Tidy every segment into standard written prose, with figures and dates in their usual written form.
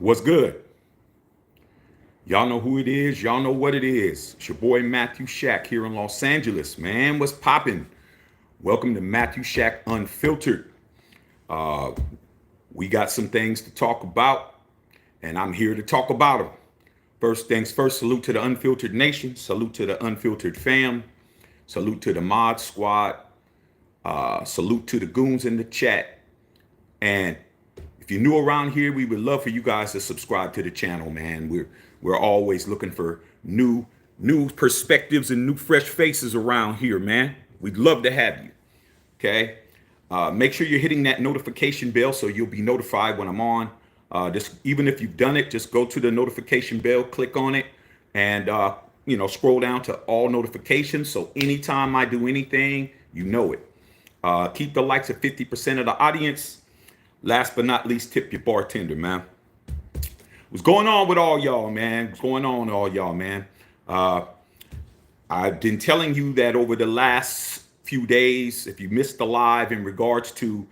What's good? Y'all know who it is. Y'all know what it is. It's your boy Matthew Shack here in Los Angeles. Man, what's popping? Welcome to Matthew Shack Unfiltered. Uh, we got some things to talk about, and I'm here to talk about them. First things first, salute to the Unfiltered Nation. Salute to the Unfiltered fam. Salute to the Mod Squad. Salute to the goons in the chat. And if you're new around here, we would love for you guys to subscribe to the channel, man. We're always looking for new perspectives and new fresh faces around here, man. We'd love to have you. Okay. Make sure you're hitting that notification bell so you'll be notified when I'm on. Just even if you've done it, just go to the notification bell, click on it, and scroll down to all notifications. So anytime I do anything, you know it. Keep the likes at 50% of the audience. Last but not least, tip your bartender, man. What's going on with all y'all, man? What's going on with all y'all, man? I've been telling you that over the last few days, if you missed the live in regards to,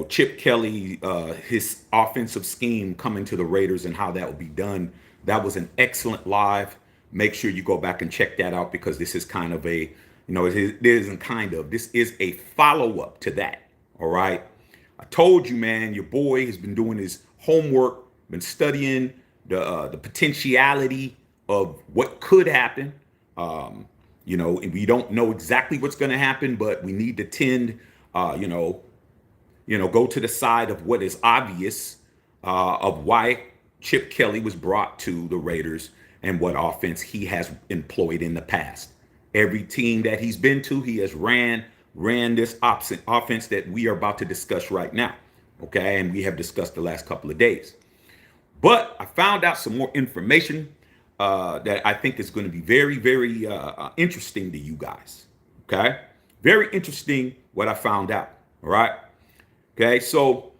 Chip Kelly, his offensive scheme coming to the Raiders and how that will be done, that was an excellent live. Make sure you go back and check that out because this is kind of this is a follow-up to that, all right? I told you, man, your boy has been doing his homework, been studying the potentiality of what could happen. And we don't know exactly what's going to happen, but we need to tend, go to the side of what is obvious of why Chip Kelly was brought to the Raiders and what offense he has employed in the past. Every team that he's been to, he has ran this offense that we are about to discuss right now. Okay. And we have discussed the last couple of days. But I found out some more information that I think is going to be very, very interesting to you guys. Okay. Very interesting what I found out. All right. Okay. So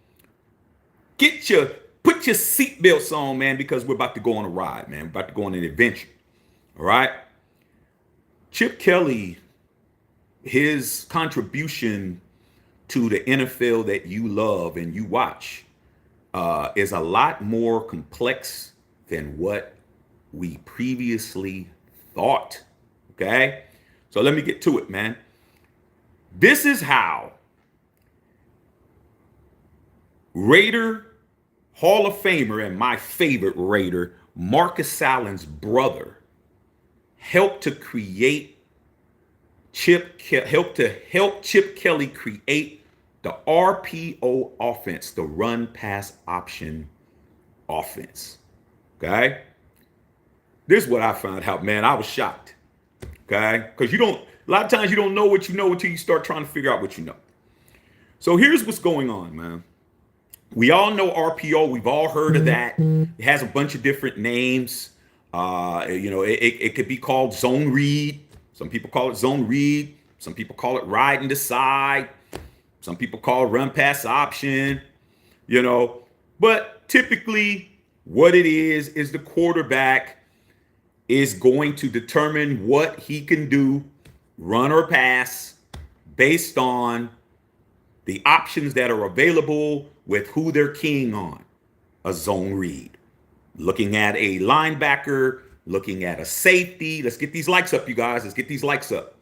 put your seatbelts on, man, because we're about to go on a ride, man. We're about to go on an adventure. All right. Chip Kelly, his contribution to the NFL that you love and you watch is a lot more complex than what we previously thought. Okay. So let me get to it, man. This is how Raider Hall of Famer and my favorite Raider, Marcus Allen's brother, helped Chip Kelly create the RPO offense, the run pass option offense. Okay. This is what I found out, man. I was shocked. Okay. Because a lot of times you don't know what you know until you start trying to figure out what you know. So here's what's going on, man. We all know RPO. We've all heard of that. It has a bunch of different names. It could be called zone read. Some people call it zone read. Some people call it ride and decide. Some people call it run pass option, but typically what it is the quarterback is going to determine what he can do, run or pass, based on the options that are available with who they're keying on. A zone read. Looking at a linebacker, looking at a safety. Let's get these likes up, you guys. Let's get these likes up.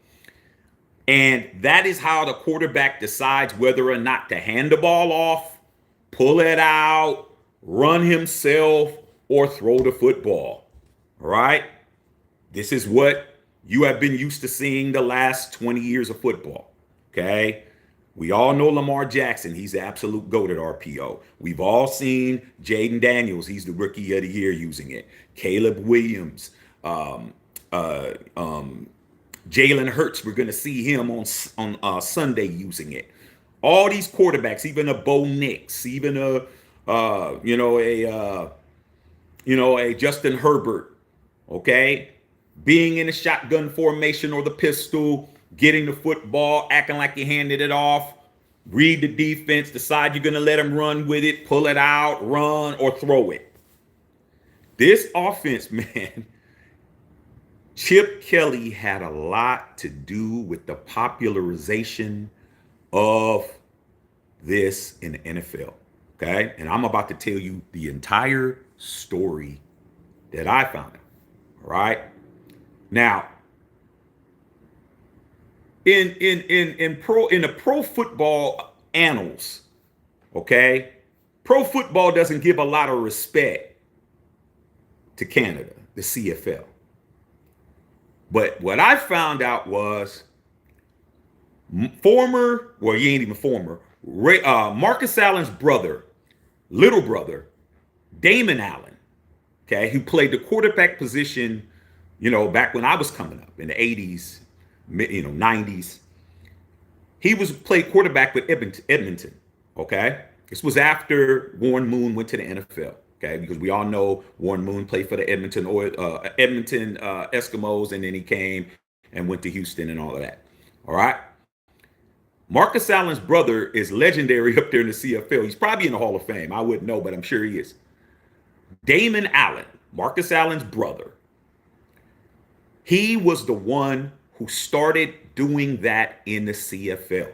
And that is how the quarterback decides whether or not to hand the ball off, pull it out, run himself, or throw the football. All right? This is what you have been used to seeing the last 20 years of football. Okay? We all know Lamar Jackson. He's the absolute GOAT at RPO. We've all seen Jaden Daniels. He's the rookie of the year using it. Caleb Williams, Jalen Hurts, we're going to see him on Sunday using it. All these quarterbacks, even a Bo Nix, even a Justin Herbert, okay, being in a shotgun formation or the pistol, getting the football, acting like you handed it off, read the defense, decide you're going to let him run with it, pull it out, run, or throw it. This offense, man, Chip Kelly had a lot to do with the popularization of this in the NFL. Okay. And I'm about to tell you the entire story that I found. All right. Now, in the pro football annals, okay, pro football doesn't give a lot of respect to Canada, the CFL. But what I found out was well, he ain't even former, Marcus Allen's brother, little brother, Damon Allen, okay, who played the quarterback position, back when I was coming up in the 80s, 90s. He played quarterback with Edmonton, okay? This was after Warren Moon went to the NFL, okay? Because we all know Warren Moon played for the Edmonton Eskimos, and then he came and went to Houston and all of that, all right? Marcus Allen's brother is legendary up there in the CFL. He's probably in the Hall of Fame. I wouldn't know, but I'm sure he is. Damon Allen, Marcus Allen's brother, he was the one who started doing that in the CFL,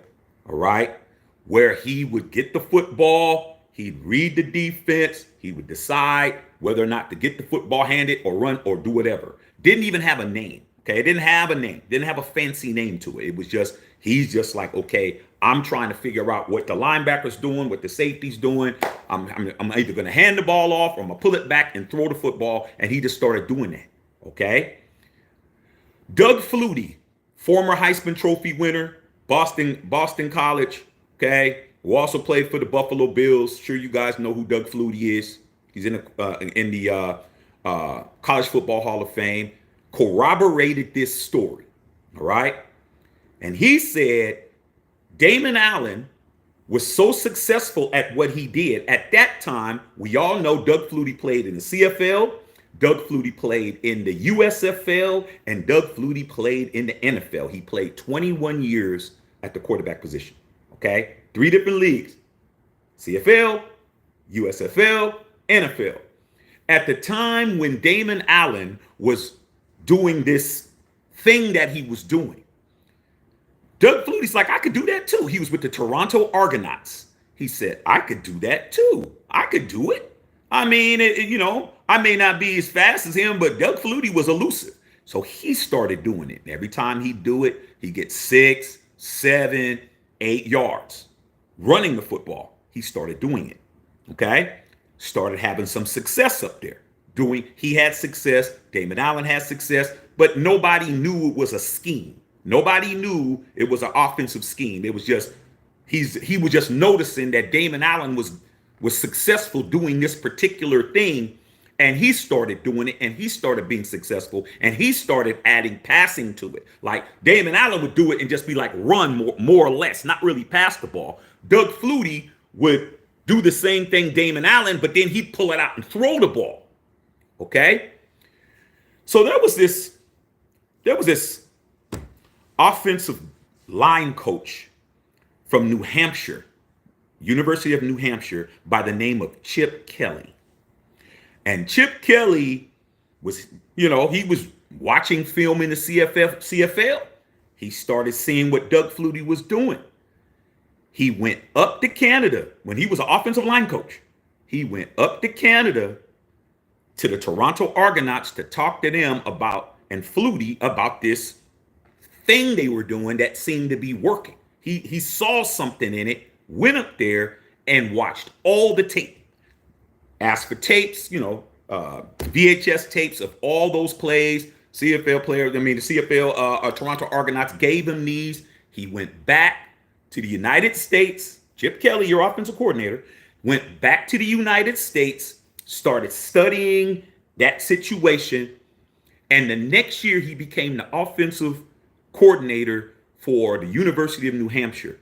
all right? Where he would get the football, he'd read the defense, he would decide whether or not to get the football handed or run or do whatever. Didn't even have a name, okay? It didn't have a name, didn't have a fancy name to it. It was just, he's just like, okay, I'm trying to figure out what the linebacker's doing, what the safety's doing. I'm either going to hand the ball off or I'm going to pull it back and throw the football. And he just started doing that, okay? Doug Flutie, former Heisman Trophy winner, Boston College, okay, who also played for the Buffalo Bills. Sure, you guys know who Doug Flutie is. He's in the College Football Hall of Fame. Corroborated this story, all right? And he said Damon Allen was so successful at what he did. At that time, we all know Doug Flutie played in the CFL, Doug Flutie played in the USFL, and Doug Flutie played in the NFL. He played 21 years at the quarterback position, okay? 3 different leagues, CFL, USFL, NFL. At the time when Damon Allen was doing this thing that he was doing, Doug Flutie's like, I could do that too. He was with the Toronto Argonauts. He said, I could do that too. I could do it. I mean, I may not be as fast as him, but Doug Flutie was elusive. So he started doing it. And every time he do it, he gets 6, 7, 8 yards running the football. He started doing it. Okay. Started having some success up there. He had success. Damon Allen had success, but nobody knew it was a scheme. Nobody knew it was an offensive scheme. It was just, he was just noticing that Damon Allen was successful doing this particular thing. And he started doing it, and he started being successful, and he started adding passing to it. Like Damon Allen would do it and just be like run more or less, not really pass the ball. Doug Flutie would do the same thing Damon Allen, but then he'd pull it out and throw the ball. Okay? So there was this offensive line coach from New Hampshire, University of New Hampshire, by the name of Chip Kelly. And Chip Kelly was, he was watching film in the CFL. He started seeing what Doug Flutie was doing. He went up to Canada when he was an offensive line coach. He went up to Canada to the Toronto Argonauts to talk to them and Flutie about this thing they were doing that seemed to be working. He saw something in it, went up there and watched all the tape. Asked for tapes, VHS tapes of all those plays. CFL players, the CFL Toronto Argonauts gave him these. He went back to the United States. Chip Kelly, your offensive coordinator, went back to the United States, started studying that situation. And the next year, he became the offensive coordinator for the University of New Hampshire.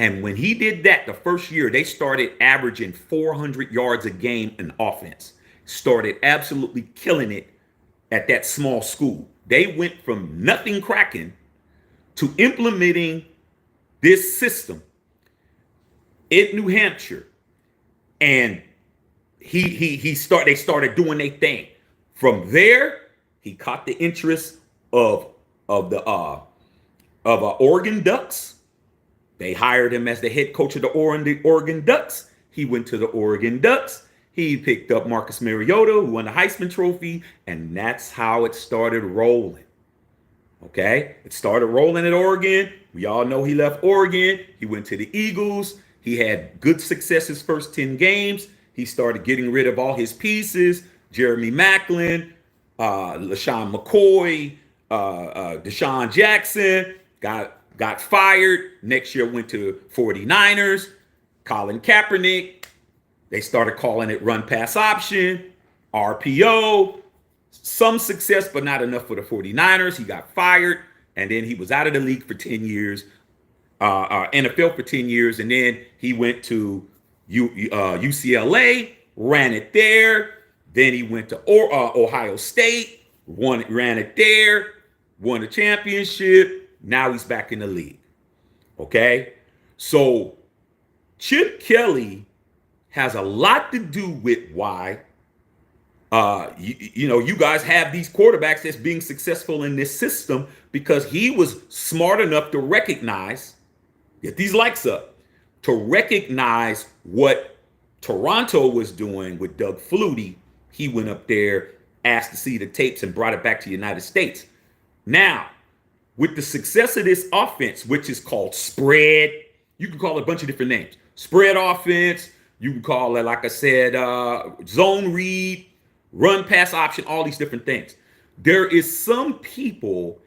And when he did that, the first year, they started averaging 400 yards a game in offense. Started absolutely killing it at that small school. They went from nothing cracking to implementing this system in New Hampshire. And they started doing their thing. From there, he caught the interest of Oregon Ducks. They hired him as the head coach of the Oregon Ducks. He went to the Oregon Ducks. He picked up Marcus Mariota, who won the Heisman Trophy, and that's how it started rolling. Okay, it started rolling at Oregon. We all know he left Oregon. He went to the Eagles. He had good success his first 10 games. He started getting rid of all his pieces. Jeremy Maclin, LaShawn McCoy, Deshaun Jackson got fired. Next year went to 49ers. Colin Kaepernick. They started calling it run pass option, RPO. Some success, but not enough for the 49ers. He got fired, and then he was out of the league for 10 years, NFL for 10 years, and then he went to UCLA, ran it there. Then he went to Ohio State, ran it there, won a championship. Now he's back in the league. Okay? So Chip Kelly has a lot to do with why you guys have these quarterbacks that's being successful in this system, because he was smart enough to recognize, get these likes up, to recognize what Toronto was doing with Doug Flutie. He went up there, asked to see the tapes, and brought it back to the United States. Now, with the success of this offense, which is called spread, you can call it a bunch of different names. Spread offense, you can call it, like I said, zone read, run pass option, all these different things. There is some people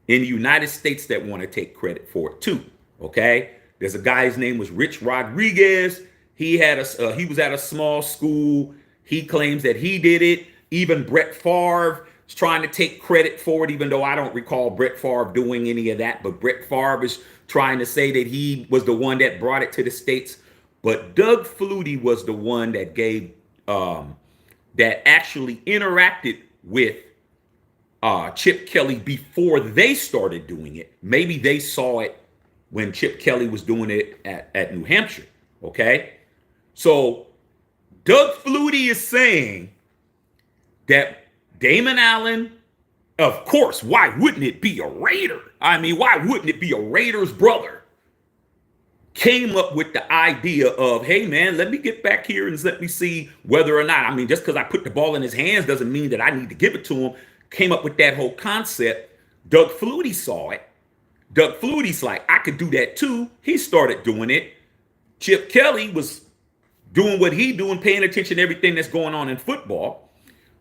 in the United States that want to take credit for it too. Okay, there's a guy, his name was Rich Rodriguez. He was at a small school. He claims that he did it. Even Brett Favre is trying to take credit for it, even though I don't recall Brett Favre doing any of that. But Brett Favre is trying to say that he was the one that brought it to the States. But Doug Flutie was the one that gave that actually interacted with Chip Kelly before they started doing it. Maybe they saw it when Chip Kelly was doing it at New Hampshire. Okay, so Doug Flutie is saying that Damon Allen, of course, why wouldn't it be a Raider? I mean, why wouldn't it be a Raiders brother? Came up with the idea of, hey, man, let me get back here and let me see whether or not, I mean, just because I put the ball in his hands doesn't mean that I need to give it to him. Came up with that whole concept. Doug Flutie saw it. Doug Flutie's like, I could do that too. He started doing it. Chip Kelly was doing what he doing, paying attention to everything that's going on in football,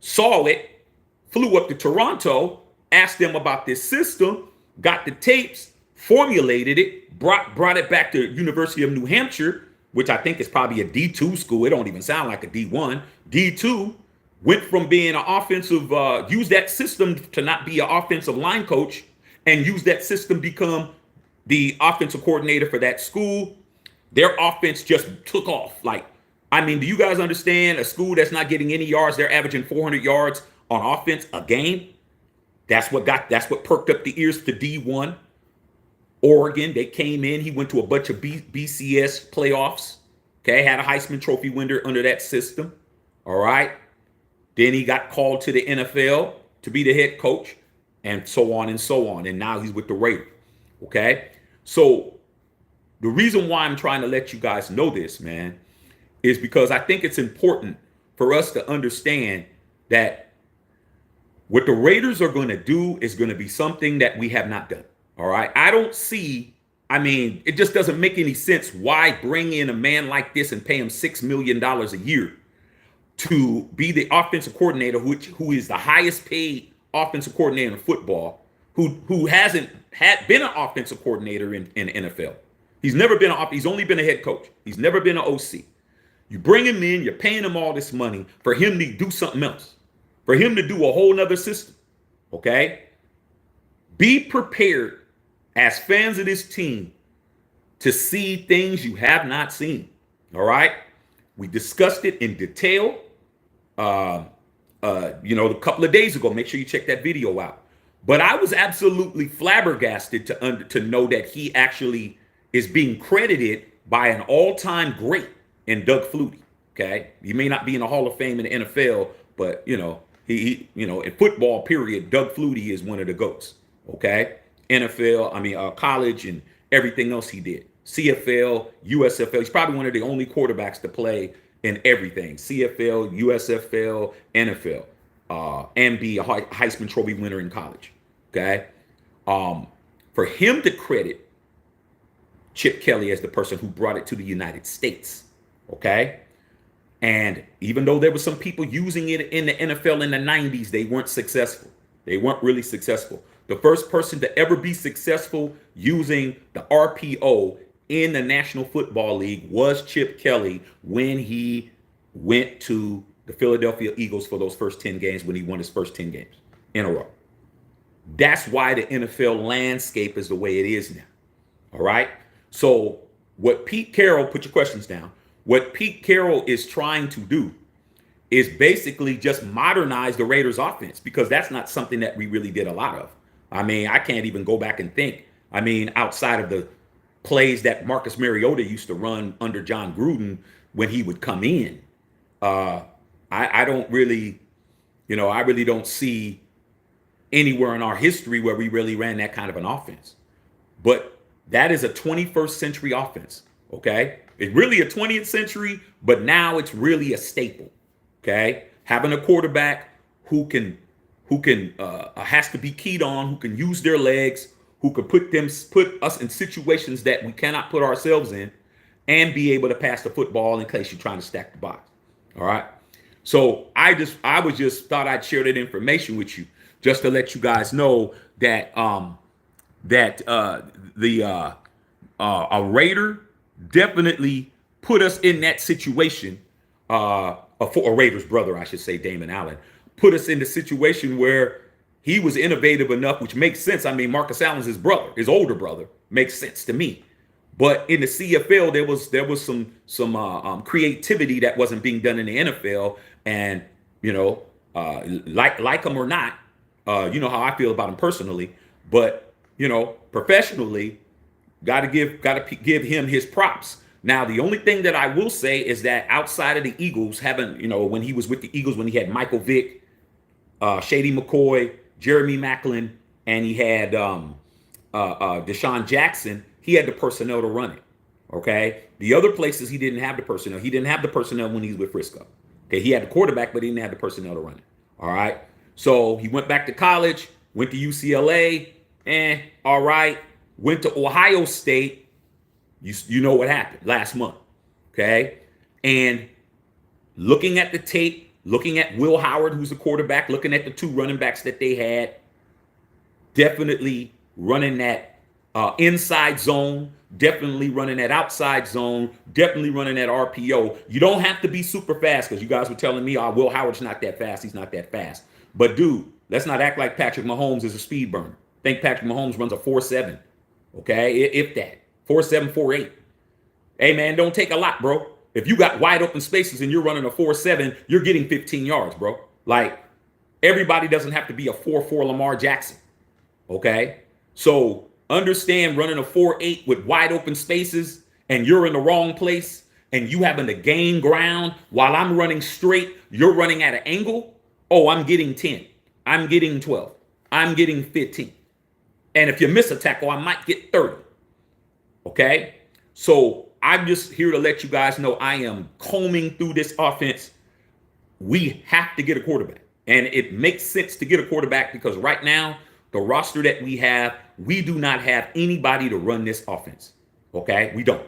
saw it, flew up to Toronto, asked them about this system, got the tapes, formulated it, brought it back to University of New Hampshire, which I think is probably a D2 school. It don't even sound like a D1. D2, went from being an offensive, use that system to not be an offensive line coach, and use that system become the offensive coordinator for that school. Their offense just took off. Like, I mean, do you guys understand a school that's not getting any yards, they're averaging 400 yards on offense a game? That's what perked up the ears to D1. Oregon, they came in. He went to a bunch of BCS playoffs. Okay, had a Heisman Trophy winner under that system. All right. Then he got called to the NFL to be the head coach, and so on and so on. And now he's with the Raiders. Okay. So the reason why I'm trying to let you guys know this, man, is because I think it's important for us to understand that what the Raiders are going to do is going to be something that we have not done. All right. I don't see, I mean, it just doesn't make any sense. Why bring in a man like this and pay him $6 million a year to be the offensive coordinator, who is the highest paid offensive coordinator in football, who hasn't been an offensive coordinator in the NFL. He's never been he's only been a head coach. He's never been an OC. You bring him in, you're paying him all this money for him to do something else, for him to do a whole nother system. Okay. Be prepared as fans of this team to see things you have not seen. All right. We discussed it in detail, a couple of days ago. Make sure you check that video out. But I was absolutely flabbergasted to know that he actually is being credited by an all-time great in Doug Flutie. Okay. He may not be in the Hall of Fame in the NFL, but he in football period, Doug Flutie is one of the GOATs. Okay. NFL, college and everything else he did. CFL, USFL. He's probably one of the only quarterbacks to play in everything: CFL, USFL, NFL, and be a Heisman Trophy winner in college. Okay, for him to credit Chip Kelly as the person who brought it to the United States. Okay, and even though there were some people using it in the NFL in the 90s, they weren't successful. They weren't really successful. The first person to ever be successful using the RPO in the National Football League was Chip Kelly when he went to the Philadelphia Eagles for those first 10 games, when he won his first 10 games in a row. That's why the NFL landscape is the way it is now. All right. So what Pete Carroll, put your questions down. What Pete Carroll is trying to do is basically just modernize the Raiders offense, because that's not something that we really did a lot of. I mean, I can't even go back and think. I mean, outside of the plays that Mariota used to run under John Gruden when he would come in, I don't really, I really don't see anywhere in our history where we really ran that kind of an offense. But that is a 21st century offense, okay? It's really a 20th century, but now it's really a staple, okay? Having a quarterback who has to be keyed on, who can use their legs, who could put us in situations that we cannot put ourselves in, and be able to pass the football in case you're trying to stack the box. All right. So I thought I'd share that information with you, just to let you guys know that a Raider definitely put us in that situation. A Raiders brother, I should say, Damon Allen, put us in the situation where he was innovative enough, which makes sense. I mean, Marcus Allen's his brother, his older brother, makes sense to me. But in the CFL, there was some creativity that wasn't being done in the NFL, and like him or not, you know how I feel about him personally, but professionally, got to give him his props. Now, the only thing that I will say is that outside of the Eagles, when he was with the Eagles, when he had Michael Vick, Shady McCoy, Jeremy Maclin, and he had Deshaun Jackson, he had the personnel to run it. Okay. The other places he didn't have the personnel. He didn't have the personnel when he was with Frisco. Okay. He had the quarterback, but he didn't have the personnel to run it. All right. So he went back to college, went to UCLA, all right. Went to Ohio State. You know what happened last month. Okay. And looking at the tape, looking at Will Howard, who's the quarterback, looking at the two running backs that they had, definitely running that inside zone, definitely running that outside zone, definitely running that RPO. You don't have to be super fast, because you guys were telling me, Will Howard's not that fast. He's not that fast. But dude, let's not act like Patrick Mahomes is a speed burner. I think Patrick Mahomes runs a 4.7. Okay, if that. 4.7, 4.8. Hey man, don't take a lot, bro. If you got wide open spaces and you're running a 4.7, you're getting 15 yards, bro. Like, everybody doesn't have to be a 4.4 Lamar Jackson. Okay? So understand, running a 4.8 with wide open spaces and you're in the wrong place and you having to gain ground while I'm running straight, you're running at an angle. Oh, I'm getting 10. I'm getting 12. I'm getting 15. And if you miss a tackle, I might get 30. Okay? So I'm just here to let you guys know I am combing through this offense. We have to get a quarterback. And it makes sense to get a quarterback because right now, the roster that we have, we do not have anybody to run this offense. Okay? We don't.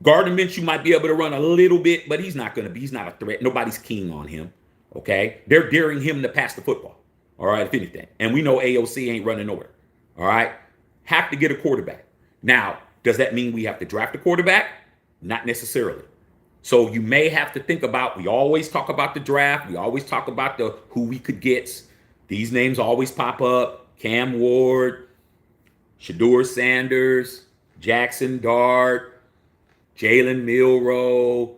Gardner Minshew might be able to run a little bit, but he's not a threat. Nobody's keen on him. Okay? They're daring him to pass the football. All right, if anything. And we know AOC ain't running nowhere. All right? Have to get a quarterback. Now, does that mean we have to draft a quarterback? Not necessarily. So you may have to think about, we always talk about the draft. We always talk about who we could get. These names always pop up. Cam Ward, Shedeur Sanders, Jackson Dart, Jalen Milroe.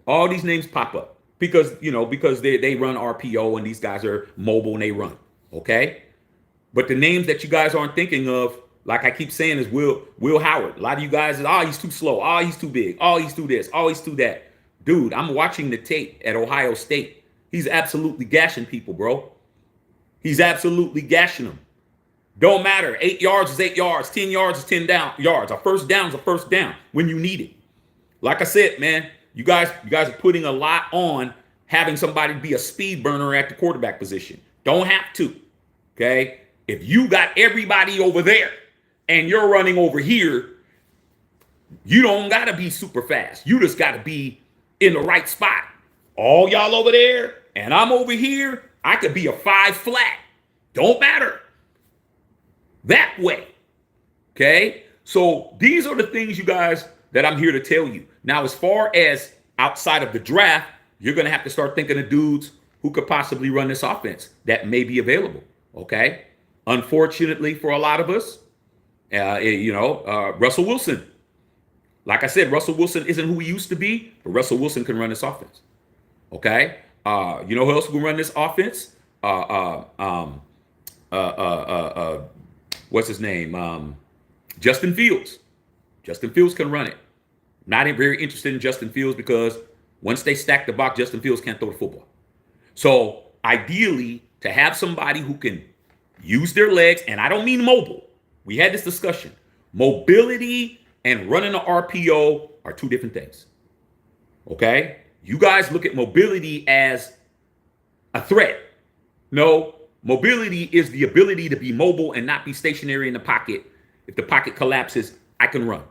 All these names pop up because they run RPO and these guys are mobile and they run. Okay? But the names that you guys aren't thinking of, like I keep saying, is Will Howard. A lot of you guys are, he's too slow. Oh, he's too big. Oh, he's too this. Oh, he's too that. Dude, I'm watching the tape at Ohio State. He's absolutely gashing people, bro. He's absolutely gashing them. Don't matter. 8 yards is 8 yards. 10 yards is 10 yards. A first down is a first down when you need it. Like I said, man, you guys are putting a lot on having somebody be a speed burner at the quarterback position. Don't have to. Okay? If you got everybody over there and you're running over here, you don't got to be super fast. You just got to be in the right spot. All y'all over there and I'm over here, I could be a 5 flat. Don't matter. That way. Okay? So these are the things, you guys, that I'm here to tell you. Now, as far as outside of the draft, you're going to have to start thinking of dudes who could possibly run this offense that may be available. Okay? Unfortunately for a lot of us, Russell Wilson. Like I said, Russell Wilson isn't who he used to be, but Russell Wilson can run this offense. Okay? You know who else can run this offense? What's his name? Justin Fields. Justin Fields can run it. Not very interested in Justin Fields because once they stack the box, Justin Fields can't throw the football. So ideally, to have somebody who can use their legs, and I don't mean mobile. We had this discussion. Mobility and running an RPO are two different things. Okay? You guys look at mobility as a threat. No, mobility is the ability to be mobile and not be stationary in the pocket. If the pocket collapses, I can run.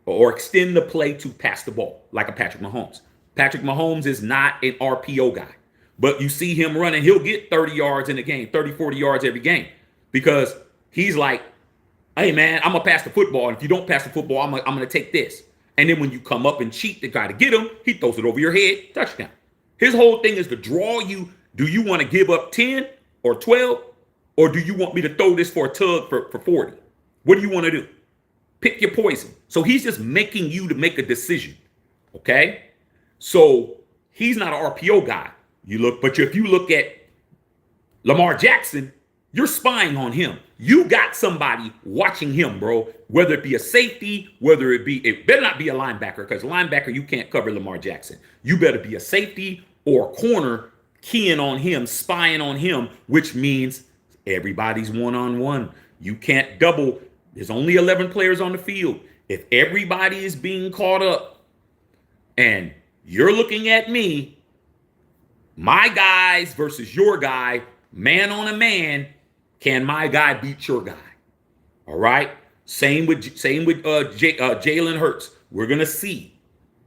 Or extend the play to pass the ball, like a Patrick Mahomes. Patrick Mahomes is not an RPO guy. But you see him running, he'll get 30 yards in a game, 30, 40 yards every game. Because he's like, hey, man, I'm going to pass the football. And if you don't pass the football, I'm going to take this. And then when you come up and cheat to try to get him, he throws it over your head, touchdown. His whole thing is to draw you. Do you want to give up 10 or 12? Or do you want me to throw this for a tug for 40? What do you want to do? Pick your poison. So he's just making you to make a decision. Okay? So he's not an RPO guy. But if you look at Lamar Jackson, you're spying on him. You got somebody watching him, bro. Whether it be a safety, it better not be a linebacker, because linebacker, you can't cover Lamar Jackson. You better be a safety or a corner keying on him, spying on him, which means everybody's one-on-one. You can't double. There's only 11 players on the field. If everybody is being caught up and you're looking at me, my guys versus your guy, man on a man, can my guy beat your guy? All right. Same with Jalen Hurts. We're gonna see.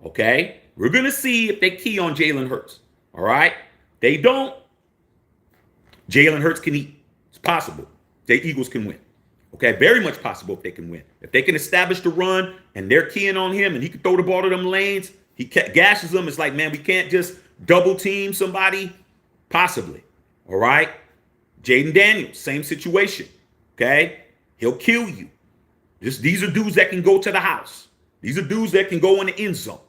Okay, we're gonna see if they key on Jalen Hurts. All right. They don't. Jalen Hurts can eat. It's possible. The Eagles can win. Okay, very much possible if they can win. If they can establish the run and they're keying on him and he can throw the ball to them lanes, he gashes them. It's like, man, we can't just double team somebody. Possibly. All right. Jaden Daniels, same situation. Okay, he'll kill you. These are dudes that can go to the house. These are dudes that can go in the end zone.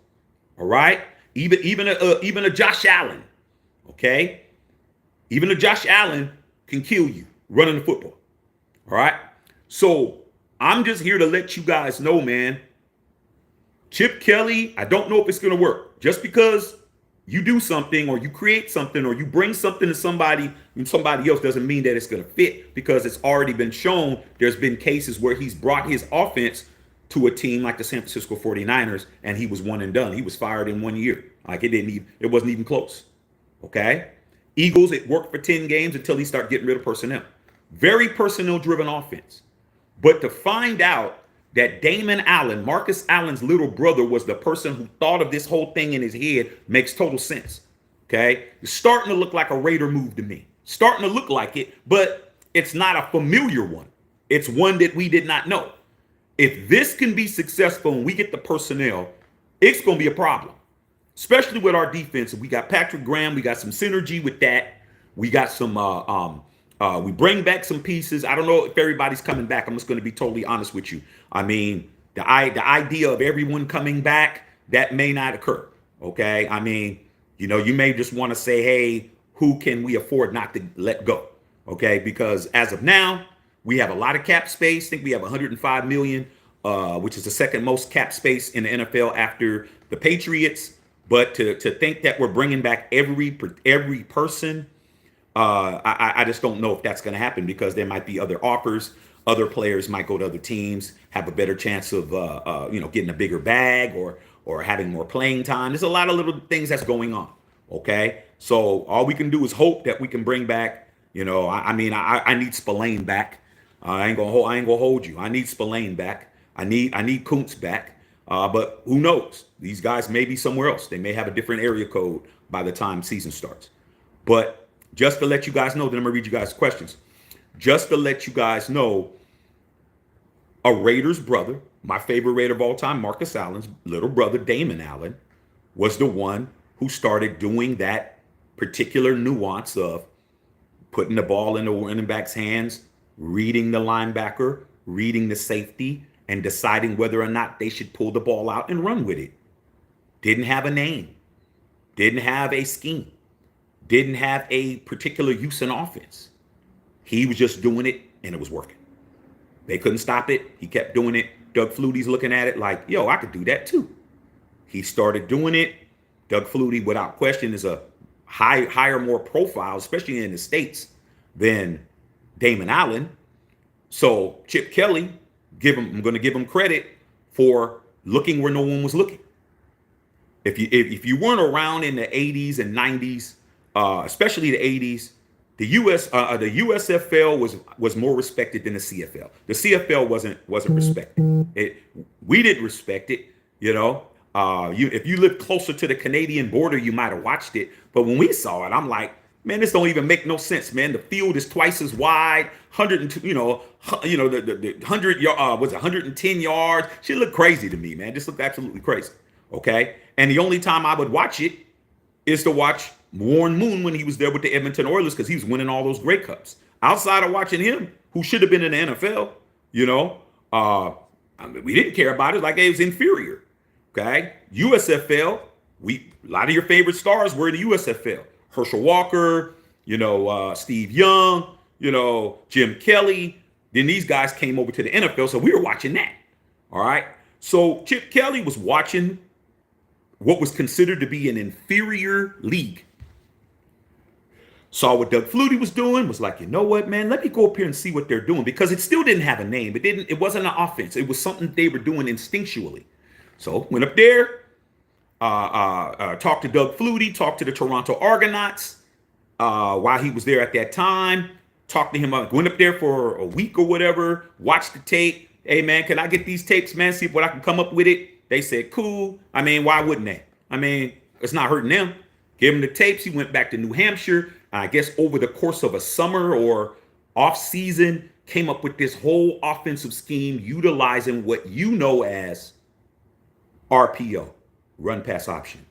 All right. Even a Josh Allen. Okay. Even a Josh Allen can kill you running the football. All right. So I'm just here to let you guys know, man. Chip Kelly, I don't know if it's going to work. Just because you do something or you create something or you bring something to somebody and somebody else doesn't mean that it's going to fit, because it's already been shown. There's been cases where he's brought his offense to a team like the San Francisco 49ers and he was one and done. He was fired in 1 year. Like it wasn't even close. Okay. Eagles, it worked for 10 games until he started getting rid of personnel. Very personnel driven offense. But to find out that Damon Allen, Marcus Allen's little brother, was the person who thought of this whole thing in his head makes total sense. Okay. It's starting to look like a Raider move to me. Starting to look like it, but it's not a familiar one. It's one that we did not know. If this can be successful and we get the personnel, it's going to be a problem, especially with our defense. We got Patrick Graham. We got some synergy with that. We got some, we bring back some pieces. I don't know if everybody's coming back. I'm just going to be totally honest with you. I mean, the idea of everyone coming back, that may not occur. Okay. I mean, you may just want to say, hey, who can we afford not to let go? Okay. Because as of now, we have a lot of cap space. I think we have 105 million, which is the second most cap space in the NFL after the Patriots. But to think that we're bringing back every person, I just don't know if that's going to happen because there might be other offers. Other players might go to other teams, have a better chance of getting a bigger bag or having more playing time. There's a lot of little things that's going on. Okay, so all we can do is hope that we can bring back. I need Spillane back. I ain't gonna hold you. I need Spillane back. I need Kuntz back. But who knows? These guys may be somewhere else. They may have a different area code by the time season starts. But just to let you guys know, then I'm gonna read you guys questions. Just to let you guys know, a Raiders brother, my favorite Raider of all time, Marcus Allen's little brother, Damon Allen, was the one who started doing that particular nuance of putting the ball in the running back's hands, reading the linebacker, reading the safety, and deciding whether or not they should pull the ball out and run with it. Didn't have a name, didn't have a scheme, didn't have a particular use in offense. He was just doing it, and it was working. They couldn't stop it. He kept doing it. Doug Flutie's looking at it like, yo, I could do that too. He started doing it. Doug Flutie, without question, is a higher, more profile, especially in the States, than Damon Allen. So Chip Kelly, I'm going to give him credit for looking where no one was looking. If you weren't around in the 80s and 90s, especially the 80s, the USFL was more respected than the CFL. The CFL wasn't respected. We didn't respect it. If you lived closer to the Canadian border, you might have watched it. But when we saw it, I'm like, man, this don't even make no sense, man. The field is twice as wide, 102, the 100 was 110 yards. Shit looked crazy to me, man. This looked absolutely crazy. Okay, and the only time I would watch it is to watch Warren Moon when he was there with the Edmonton Oilers because he was winning all those Grey Cups. Outside of watching him, who should have been in the NFL, we didn't care about it like it was inferior. Okay, USFL, a lot of your favorite stars were in the USFL. Herschel Walker, Steve Young, Jim Kelly. Then these guys came over to the NFL, so we were watching that. All right, so Chip Kelly was watching what was considered to be an inferior league. Saw what Doug Flutie was doing, was like, you know what, man, let me go up here and see what they're doing because it still didn't have a name. It wasn't an offense. It was something they were doing instinctually. So went up there, talked to Doug Flutie, talked to the Toronto Argonauts while he was there at that time. Talked to him, went up there for a week or whatever, watched the tape. Hey, man, can I get these tapes, man, see what I can come up with it? They said, cool. I mean, why wouldn't they? I mean, it's not hurting them. Give him the tapes. He went back to New Hampshire. I guess over the course of a summer or off season, came up with this whole offensive scheme utilizing what you know as RPO, run pass option.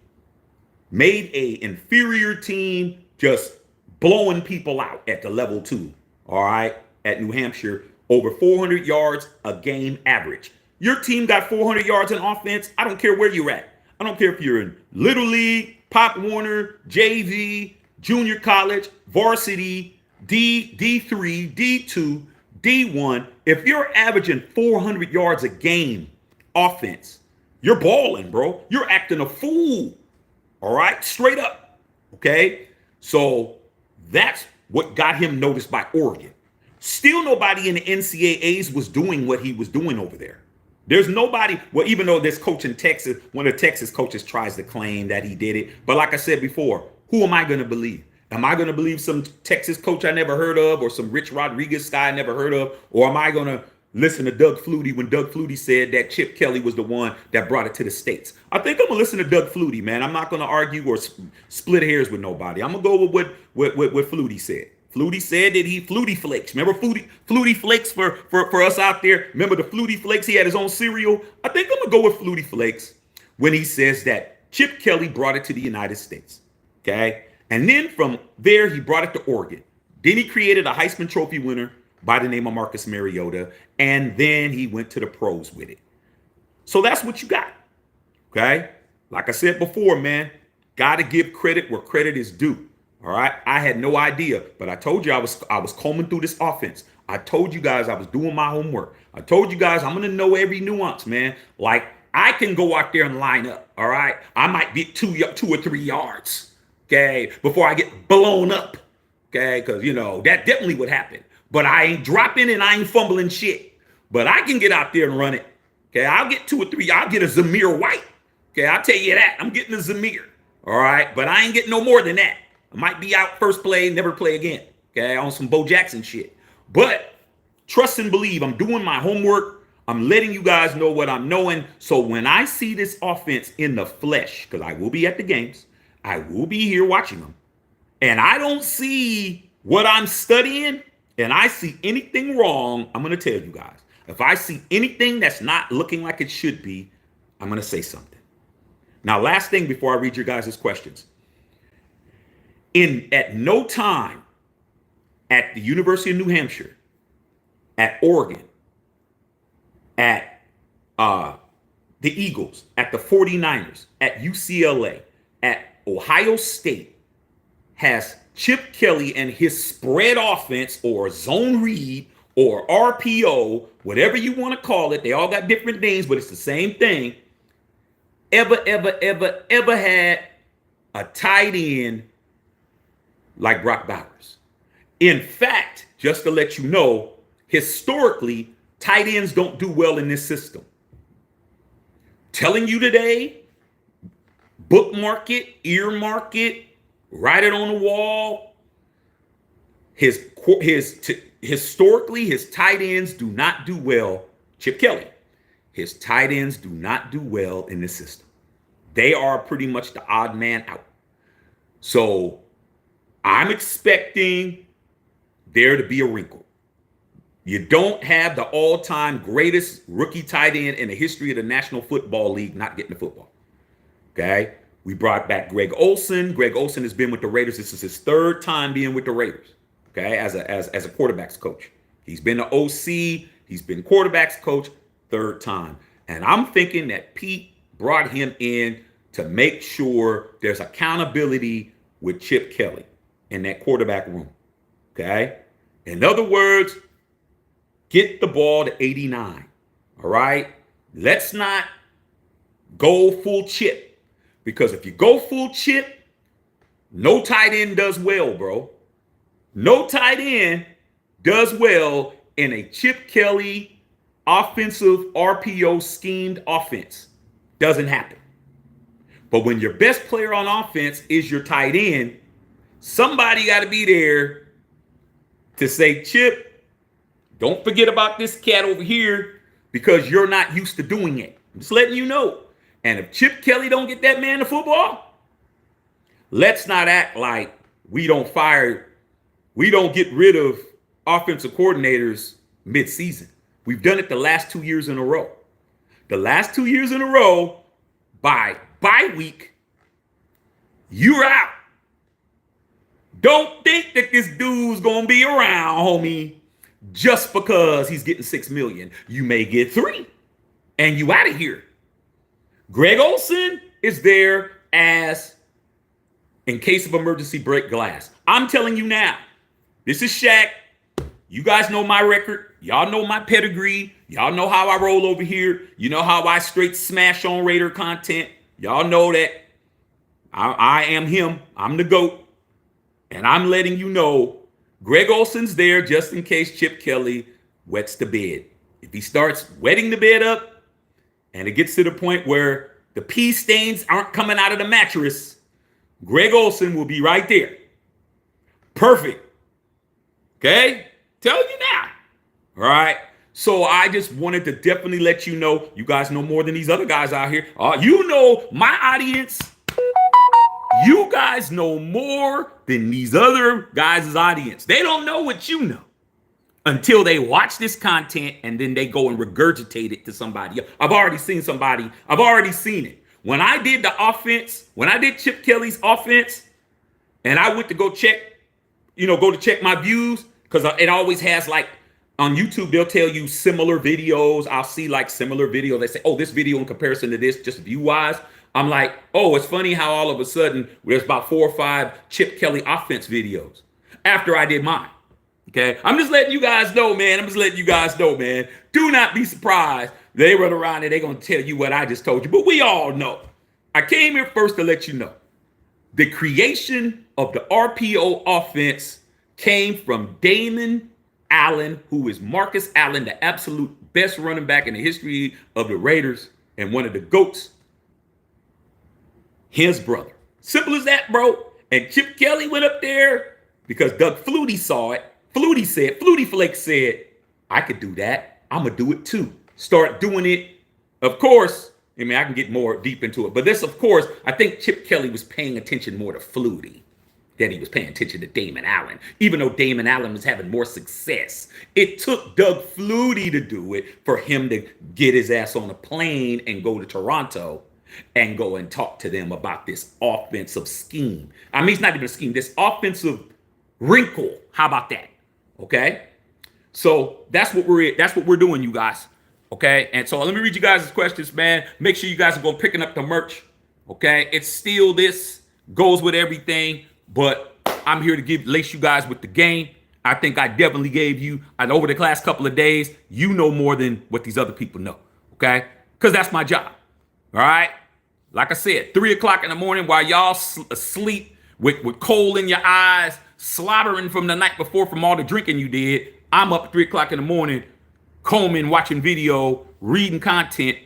Made a inferior team just blowing people out at the level 2, all right, at New Hampshire, over 400 yards a game average. Your team got 400 yards in offense. I don't care where you're at. I don't care if you're in Little League, Pop Warner, JV, junior college, varsity, D3, D2, D1. If you're averaging 400 yards a game offense, you're balling, bro. You're acting a fool. All right? Straight up. Okay? So that's what got him noticed by Oregon. Still nobody in the NCAAs was doing what he was doing over there. There's nobody, well, even though this coach in Texas, one of the Texas coaches tries to claim that he did it. But like I said before, who am I going to believe? Am I going to believe some Texas coach I never heard of or some Rich Rodriguez guy I never heard of? Or am I going to listen to Doug Flutie when Doug Flutie said that Chip Kelly was the one that brought it to the States? I think I'm going to listen to Doug Flutie, man. I'm not going to argue or split hairs with nobody. I'm going to go with what Flutie said. Flutie said that he Flutie Flakes. Remember Flutie Flakes for us out there? Remember the Flutie Flakes? He had his own cereal. I think I'm going to go with Flutie Flakes when he says that Chip Kelly brought it to the United States. Okay? And then from there, he brought it to Oregon. Then he created a Heisman Trophy winner by the name of Marcus Mariota. And then he went to the pros with it. So that's what you got. Okay? Like I said before, man, got to give credit where credit is due. All right. I had no idea, but I told you I was combing through this offense. I told you guys I was doing my homework. I told you guys I'm going to know every nuance, man. Like I can go out there and line up. All right. I might get 2 or 3 yards. Okay. Before I get blown up. Okay, because that definitely would happen. But I ain't dropping and I ain't fumbling shit. But I can get out there and run it. Okay, I'll get 2 or 3. I'll get a Zamir White. Okay, I'll tell you that. I'm getting a Zamir. All right, but I ain't getting no more than that. I might be out first play, never play again. Okay, on some Bo Jackson shit. But trust and believe, I'm doing my homework. I'm letting you guys know what I'm knowing. So when I see this offense in the flesh, because I will be at the games, I will be here watching them, and I don't see what I'm studying, and I see anything wrong, I'm going to tell you guys. If I see anything that's not looking like it should be, I'm going to say something. Now, last thing before I read your guys' questions. At no time at the University of New Hampshire, at Oregon, at the Eagles, at the 49ers, at UCLA, at Ohio State, has Chip Kelly and his spread offense or zone read or RPO, whatever you want to call it, they all got different names, but it's the same thing, ever had a tight end like Brock Bowers. In fact, just to let you know, historically, tight ends don't do well in this system. Telling you today, bookmark it, earmark it, write it on the wall. Historically, his tight ends do not do well. Chip Kelly, his tight ends do not do well in this system. They are pretty much the odd man out. So I'm expecting there to be a wrinkle. You don't have the all-time greatest rookie tight end in the history of the National Football League not getting the football. Okay? We brought back Greg Olsen. Greg Olsen has been with the Raiders. This is his 3rd time being with the Raiders, okay, as a quarterbacks coach. He's been the OC. He's been quarterbacks coach 3rd time. And I'm thinking that Pete brought him in to make sure there's accountability with Chip Kelly in that quarterback room, okay? In other words, get the ball to 89, all right? Let's not go full Chip. Because if you go full Chip, no tight end does well, bro. No tight end does well in a Chip Kelly offensive RPO schemed offense. Doesn't happen. But when your best player on offense is your tight end, somebody got to be there to say, Chip, don't forget about this cat over here because you're not used to doing it. I'm just letting you know. And if Chip Kelly don't get that man the football, let's not act like we don't get rid of offensive coordinators mid-season. We've done it the last 2 years in a row. The last 2 years in a row, by bye week, you're out. Don't think that this dude's going to be around, homie, just because he's getting $6 million. You may get 3, and you out of here. Greg Olsen is there as in case of emergency break glass. I'm telling you now, this is Shaq. You guys know my record. Y'all know my pedigree. Y'all know how I roll over here. You know how I straight smash on Raider content. Y'all know that I am him. I'm the GOAT. And I'm letting you know Greg Olsen's there just in case Chip Kelly wets the bed. If he starts wetting the bed up, and it gets to the point where the pee stains aren't coming out of the mattress, Greg Olsen will be right there. Perfect. Okay? Tell you now. All right? So I just wanted to definitely let you know, you guys know more than these other guys out here. You know my audience. You guys know more than these other guys' audience. They don't know what you know until they watch this content and then they go and regurgitate it to somebody. I've already seen it. When I did the offense, when I did Chip Kelly's offense, and I went to go check my views, because it always has like on YouTube, they'll tell you similar videos. I'll see like similar videos. They say, oh, this video in comparison to this, just view-wise. I'm like, oh, it's funny how all of a sudden there's about 4 or 5 Chip Kelly offense videos after I did mine. Okay, I'm just letting you guys know, man. Do not be surprised. They run around and they're going to tell you what I just told you. But we all know. I came here first to let you know. The creation of the RPO offense came from Damon Allen, who is Marcus Allen, the absolute best running back in the history of the Raiders and one of the GOATs. His brother. Simple as that, bro. And Chip Kelly went up there because Doug Flutie saw it. Flutie Flake said, I could do that. I'm going to do it too. Start doing it. Of course, I mean, I can get more deep into it. But this, of course, I think Chip Kelly was paying attention more to Flutie than he was paying attention to Damon Allen, even though Damon Allen was having more success. It took Doug Flutie to do it for him to get his ass on a plane and go to Toronto and go and talk to them about this offensive scheme. I mean, it's not even a scheme, this offensive wrinkle. How about that? Okay. So that's what we're doing, you guys. Okay. And so let me read you guys' questions, man. Make sure you guys are going picking up the merch. Okay. It's still this goes with everything, but I'm here to lace you guys with the game. I think I definitely gave you, over the last couple of days, you know more than what these other people know. Okay. Because that's my job. All right. Like I said, 3 o'clock in the morning while y'all asleep with coal in your eyes, slobbering from the night before from all the drinking you did. I'm up at 3 o'clock in the morning, combing, watching video, reading content,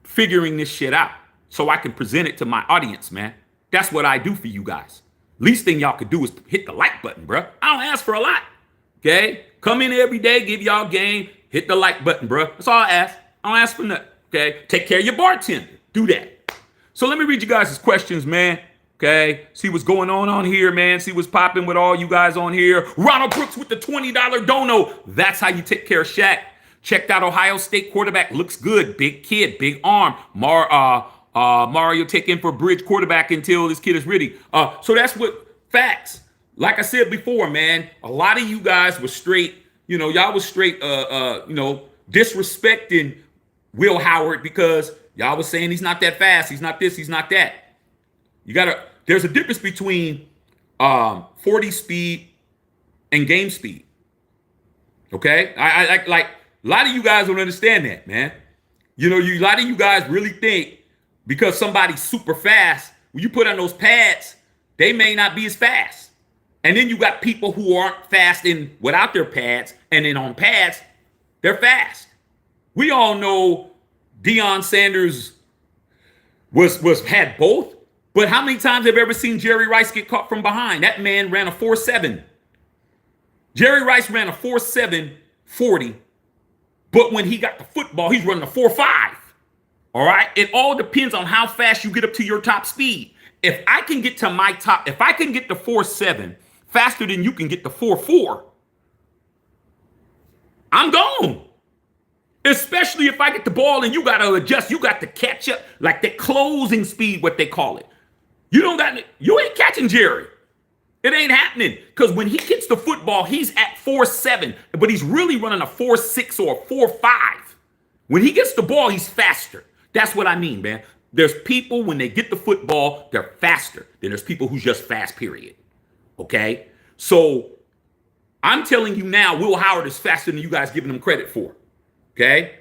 figuring this shit out so I can present it to my audience, man. That's what I do for you guys. Least thing y'all could do is hit the like button, bro. I don't ask for a lot. Okay? Come in every day, give y'all game, hit the like button, bro. That's all I ask. I don't ask for nothing. Okay? Take care of your bartender. Do that. So let me read you guys' questions, man. Okay? See what's going on here, man. See what's popping with all you guys on here. Ronald Brooks with the $20 dono. That's how you take care of Shaq. Checked out Ohio State quarterback. Looks good. Big kid. Big arm. Mario taking for bridge quarterback until this kid is ready. So that's what facts. Like I said before, man, a lot of you guys were straight, y'all was straight, disrespecting Will Howard because y'all was saying he's not that fast. He's not this. He's not that. There's a difference between 40 speed and game speed. Okay? I like a lot of you guys don't understand that, man. A lot of you guys really think because somebody's super fast, when you put on those pads, they may not be as fast. And then you got people who aren't fast without their pads, and then on pads, they're fast. We all know Deion Sanders had both, but how many times have you ever seen Jerry Rice get caught from behind? That man ran a 4.7. Jerry Rice ran a 4.7 40, but when he got the football, he's running a 4.5. All right? It all depends on how fast you get up to your top speed. If I can get to my top, if I can get the 4.7 faster than you can get the 4.4, I'm gone. Especially if I get the ball and you got to adjust, you got to catch up, like the closing speed, what they call it. You ain't catching Jerry. It ain't happening. Because when he gets the football, he's at 4.7, but he's really running a 4.6 or a 4.5. When he gets the ball, he's faster. That's what I mean, man. There's people, when they get the football, they're faster than there's people who's just fast, period. Okay? So I'm telling you now, Will Howard is faster than you guys giving him credit for. Okay?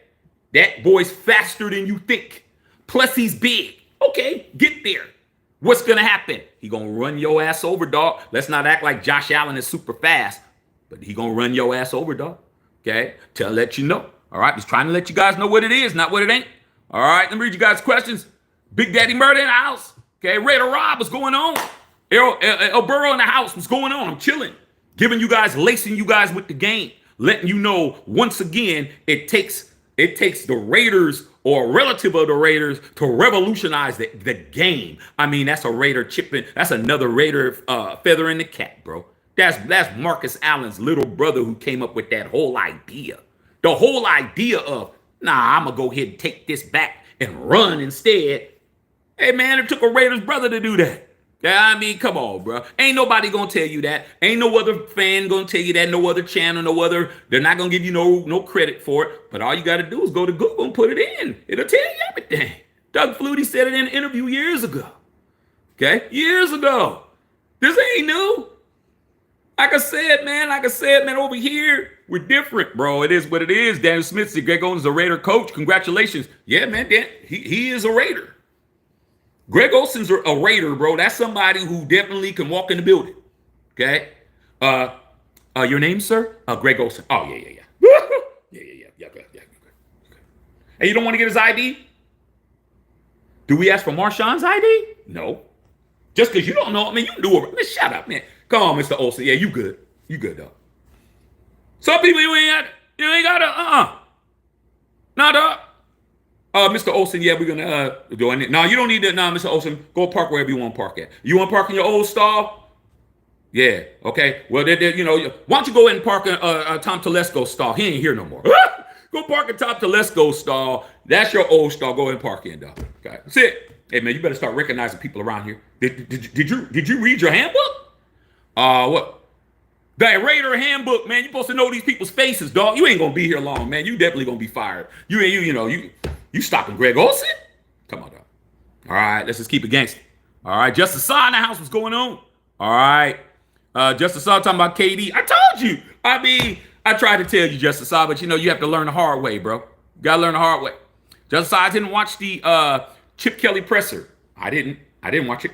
That boy's faster than you think. Plus, he's big. Okay, get there. What's going to happen? He going to run your ass over, dog. Let's not act like Josh Allen is super fast, but he going to run your ass over, dog. Okay? To let you know. All right? He's trying to let you guys know what it is, not what it ain't. All right? Let me read you guys' questions. Big Daddy Murder in the house. Okay? Raider Rob, what's going on? El Burrow in the house, what's going on? I'm chilling. Giving you guys, lacing you guys with the game. Letting you know, once again, it takes the Raiders or a relative of the Raiders to revolutionize the game. I mean, that's a Raider chipping. That's another Raider feather in the cap, bro. That's Marcus Allen's little brother who came up with that whole idea. The whole idea of, I'm going to go ahead and take this back and run instead. Hey, man, it took a Raiders brother to do that. Yeah, I mean, come on, bro. Ain't nobody gonna tell you that. Ain't no other fan gonna tell you that. No other channel, they're not gonna give you no credit for it. But all you gotta do is go to Google and put it in. It'll tell you everything. Doug Flutie said it in an interview years ago. Okay? Years ago. This ain't new. Like I said, man, over here, we're different, bro. It is what it is. Daniel Smith said Greg Olsen's a Raider coach. Congratulations. Yeah, man, he is a Raider. Greg Olsen's a Raider, bro. That's somebody who definitely can walk in the building. Okay? Your name, sir? Greg Olson. Oh, yeah, yeah, yeah. Yeah, good, yeah, good. And you don't want to get his ID? Do we ask for Marshawn's ID? No. Just because you don't know, I mean, you knew it. Man, shut up, man. Come on, Mr. Olson. Yeah, you good. You good, though. Some people you ain't got to, no, dog. Mr. Olson, yeah, we're gonna do it. No, you don't need that. No, Mr. Olson, go park wherever you want to park at. You want to park in your old stall? Yeah, okay. Well, why don't you go ahead and park in Tom Telesco's stall? He ain't here no more. Go park in Tom Telesco's stall. That's your old stall. Go ahead and park in, dog. Okay, that's it. Hey, man, you better start recognizing people around here. Did you read your handbook? What? That Raider handbook, man. You supposed to know these people's faces, dog. You ain't gonna be here long, man. You definitely gonna be fired. You stopping Greg Olson? Come on, dog. All right, let's just keep it gangster. All right, Justice Saw in the house. What's going on? All right, Justice Saw talking about KD. I told you. I mean, I tried to tell you, Justice Saw, but you have to learn the hard way, bro. You gotta learn the hard way. Justice Saw, I didn't watch the Chip Kelly presser. I didn't watch it.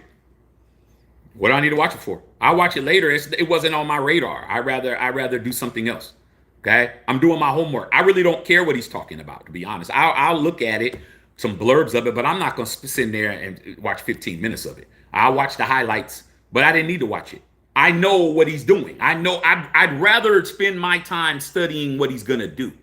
What do I need to watch it for? I'll watch it later. It wasn't on my radar. I rather do something else. Okay, I'm doing my homework. I really don't care what he's talking about, to be honest. I'll look at it, some blurbs of it, but I'm not gonna sit in there and watch 15 minutes of it. I'll watch the highlights, but I didn't need to watch it. I know what he's doing. I know I'd rather spend my time studying what he's gonna do.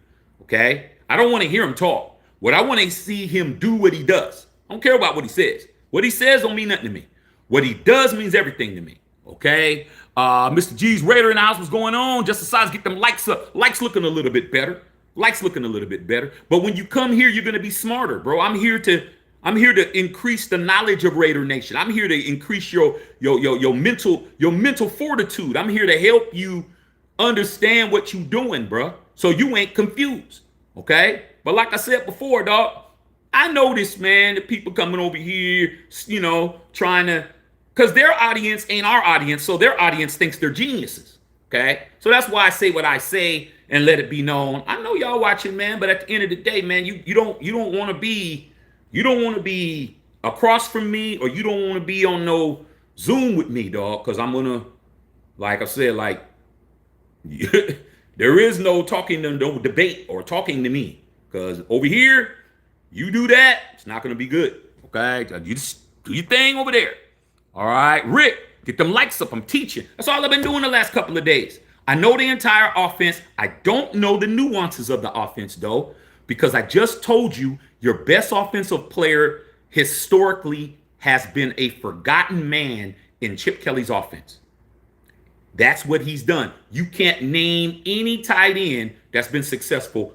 Okay, I don't want to hear him talk. What I want to see him do what he does. I don't care about what he says. What he says don't mean nothing to me. What he does means everything to me. Okay, Mr. G's Raider in the house, what's going on? Just decides to get them likes up. Likes looking a little bit better. Likes looking a little bit better. But when you come here, you're gonna be smarter, bro. I'm here to increase the knowledge of Raider Nation. I'm here to increase your mental fortitude. I'm here to help you understand what you're doing, bro. So you ain't confused. Okay? But like I said before, dog, I noticed, man, the people coming over here, trying to, because their audience ain't our audience, so their audience thinks they're geniuses. Okay? So that's why I say what I say and let it be known. I know y'all watching, man, but at the end of the day, man, you don't want to be across from me, or you don't want to be on no Zoom with me, dog, because I'm gonna, like I said, there is no talking, no debate or talking to me, because over here, you do that, it's not gonna be good. Okay, you just do your thing over there. All right, Rick, get them likes up. I'm teaching. That's all I've been doing the last couple of days. I know the entire offense. I don't know the nuances of the offense, though, because I just told you your best offensive player historically has been a forgotten man in Chip Kelly's offense. That's what he's done. You can't name any tight end that's been successful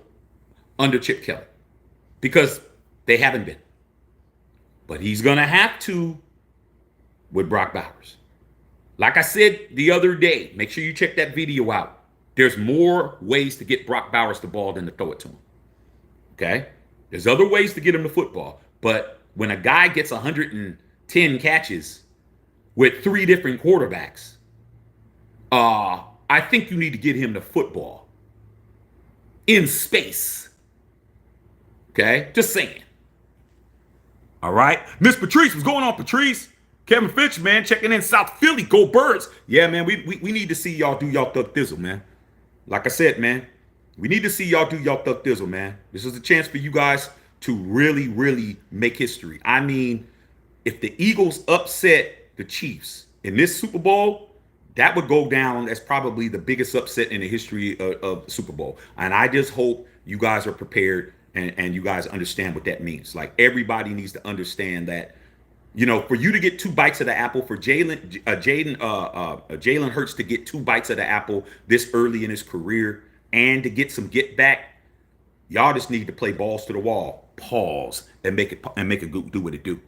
under Chip Kelly, because they haven't been. But he's going to have to with Brock Bowers. Like I said the other day, make sure you check that video out. There's more ways to get Brock Bowers the ball than to throw it to him. Okay? There's other ways to get him the football. But when a guy gets 110 catches with 3 different quarterbacks, I think you need to get him the football in space. Okay? Just saying. All right? Miss Patrice, what's going on, Patrice? Kevin Fitch, man, checking in South Philly. Go Birds. Yeah, man, we need to see y'all do y'all thug thizzle, man. Like I said, man, we need to see y'all do y'all thug thizzle, man. This is a chance for you guys to really, really make history. I mean, if the Eagles upset the Chiefs in this Super Bowl, that would go down as probably the biggest upset in the history of the Super Bowl. And I just hope you guys are prepared and you guys understand what that means. Like, everybody needs to understand that, for you to get 2 bites of the apple, for Jalen Hurts to get 2 bites of the apple this early in his career, and to get some get back, y'all just need to play balls to the wall, pause, and make it do what it do.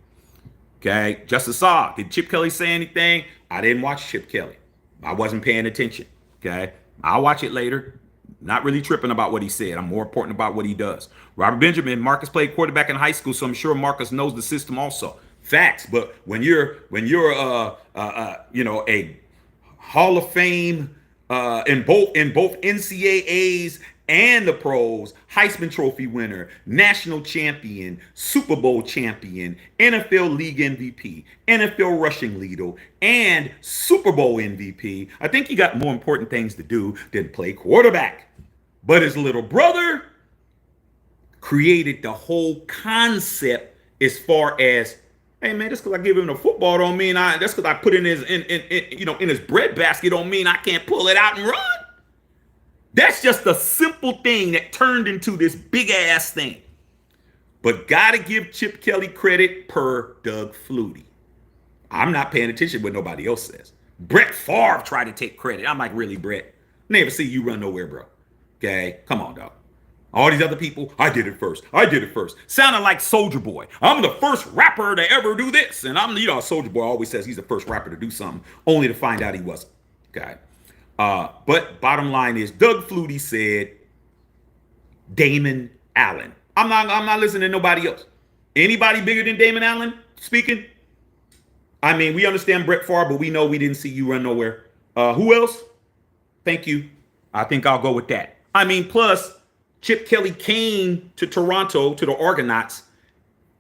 Okay, Justice Saw, did Chip Kelly say anything? I didn't watch Chip Kelly. I wasn't paying attention. Okay, I'll watch it later. Not really tripping about what he said. I'm more important about what he does. Robert Benjamin, Marcus played quarterback in high school, so I'm sure Marcus knows the system also. Facts, but when you're a Hall of Fame in both NCAAs and the pros, Heisman Trophy winner, national champion, Super Bowl champion, NFL League MVP, NFL rushing leader, and Super Bowl MVP. I think he got more important things to do than play quarterback. But his little brother created the whole concept as far as, hey man, just because I give him the football don't mean just because I put in his in his breadbasket don't mean I can't pull it out and run. That's just a simple thing that turned into this big ass thing. But gotta give Chip Kelly credit per Doug Flutie. I'm not paying attention to what nobody else says. Brett Favre tried to take credit. I'm like, really, Brett? Never see you run nowhere, bro. Okay, come on, dog. All these other people, I did it first. I did it first. Sounding like Soulja Boy. I'm the first rapper to ever do this. And Soulja Boy always says he's the first rapper to do something, only to find out he wasn't. Okay. But bottom line is, Doug Flutie said Damon Allen. I'm not listening to nobody else. Anybody bigger than Damon Allen speaking? I mean, we understand Brett Favre, but we know we didn't see you run nowhere. Who else? Thank you. I think I'll go with that. I mean, plus Chip Kelly came to Toronto, to the Argonauts,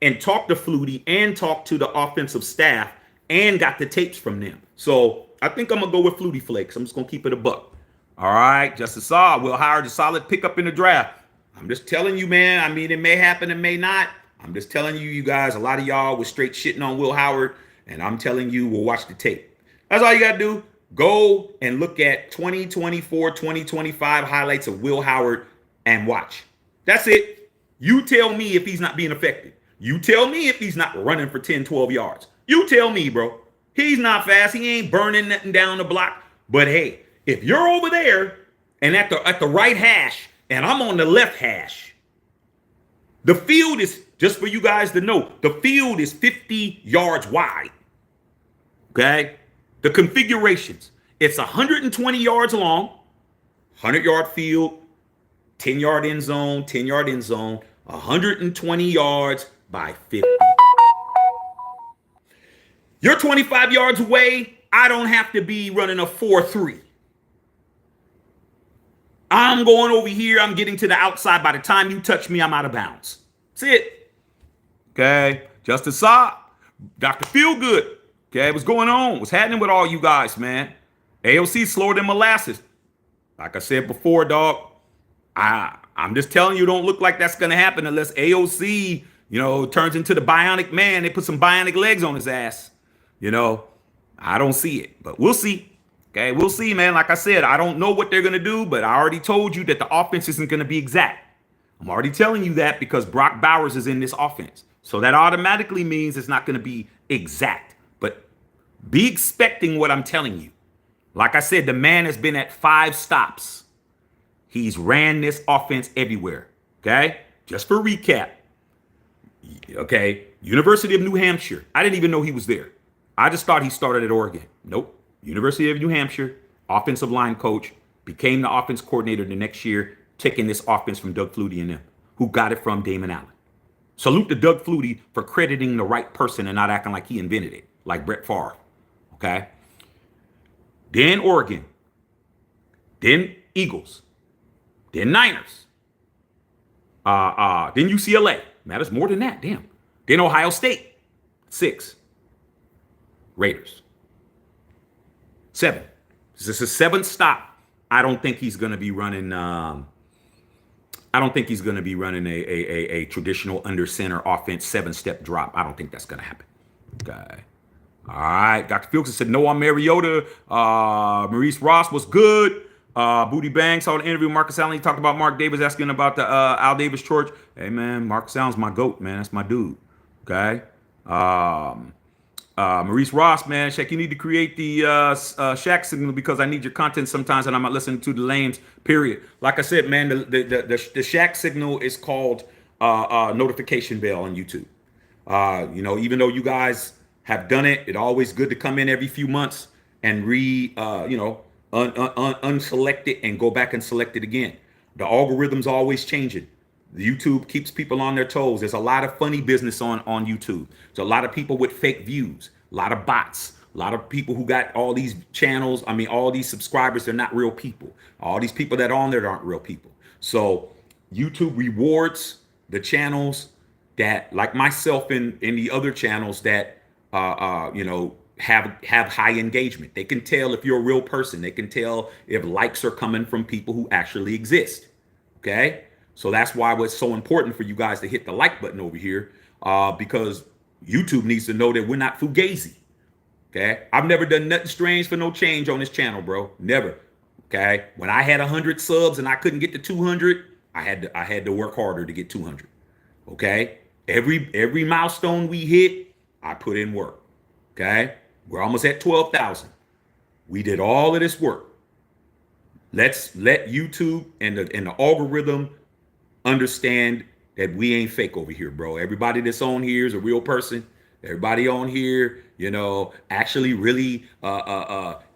and talked to Flutie and talked to the offensive staff and got the tapes from them. So I think I'm going to go with Flutie Flakes. I'm just going to keep it a buck. All right. Justice Saw, Will Howard, a solid pickup in the draft. I'm just telling you, man. I mean, it may happen, it may not. I'm just telling you guys, a lot of y'all was straight shitting on Will Howard. And I'm telling you, we'll watch the tape. That's all you got to do. Go and look at 2024, 2025 highlights of Will Howard and watch. That's it. You tell me if he's not being effective. You tell me if he's not running for 10, 12 yards. You tell me, bro. He's not fast. He ain't burning nothing down the block. But hey, if you're over there and at the right hash and I'm on the left hash, the field is, just for you guys to know, the field is 50 yards wide. Okay? The configurations. It's 120 yards long, 100-yard field, 10-yard end zone, 10-yard end zone, 120 yards by 50. You're 25 yards away. I don't have to be running a 4-3. I'm going over here. I'm getting to the outside. By the time you touch me, I'm out of bounds. That's it. Okay. Justice Saab. Dr. Feelgood. Okay. What's going on? What's happening with all you guys, man? AOC slower than molasses. Like I said before, dog, I'm just telling you, don't look like that's going to happen unless AOC, turns into the bionic man. They put some bionic legs on his ass. I don't see it, but we'll see. Okay, we'll see, man. Like I said, I don't know what they're going to do, but I already told you that the offense isn't going to be exact. I'm already telling you that because Brock Bowers is in this offense. So that automatically means it's not going to be exact, but be expecting what I'm telling you. Like I said, the man has been at 5 stops. He's ran this offense everywhere. Okay, just for recap. Okay, University of New Hampshire. I didn't even know he was there. I just thought he started at Oregon. Nope. University of New Hampshire, offensive line coach, became the offense coordinator the next year, taking this offense from Doug Flutie and them, who got it from Damon Allen. Salute to Doug Flutie for crediting the right person and not acting like he invented it, like Brett Favre. Okay? Then Oregon. Then Eagles. Then Niners. Then UCLA. Matters more than that, damn. Then Ohio State. 6. Raiders. 7. This is his 7th stop. I don't think he's going to be running. I don't think he's going to be running a traditional under center offense 7-step drop. I don't think that's going to happen. Okay. All right. Dr. Felix said no on Mariota. Maurice Ross was good. Booty Bang saw the interview with Marcus Allen. He talked about Mark Davis, asking about the Al Davis Church. Hey man, Marcus Allen's my goat, man. That's my dude. Okay. Maurice Ross, man, Shaq, you need to create the Shaq signal because I need your content sometimes and I'm not listening to the lames, period. Like I said, man, the Shaq signal is called notification bell on YouTube. Even though you guys have done it, it's always good to come in every few months and unselect it and go back and select it again. The algorithm's always changing. The YouTube keeps people on their toes. There's a lot of funny business on YouTube. There's a lot of people with fake views, a lot of bots, a lot of people who got all these channels. I mean, all these subscribers, they're not real people. All these people that are on there aren't real people. So YouTube rewards the channels that, like myself and the other channels that, have high engagement. They can tell if you're a real person. They can tell if likes are coming from people who actually exist. Okay, so that's why it's so important for you guys to hit the like button over here, because YouTube needs to know that we're not fugazi. Okay, I've never done nothing strange for no change on this channel, bro. Never. Okay, when I had 100 subs and I couldn't get to 200, I had to work harder to get 200. Okay, every milestone we hit, I put in work. Okay, we're almost at 12,000. We did all of this work. Let's let YouTube and the algorithm understand that we ain't fake over here, bro. Everybody that's on here is a real person. Everybody on here, actually really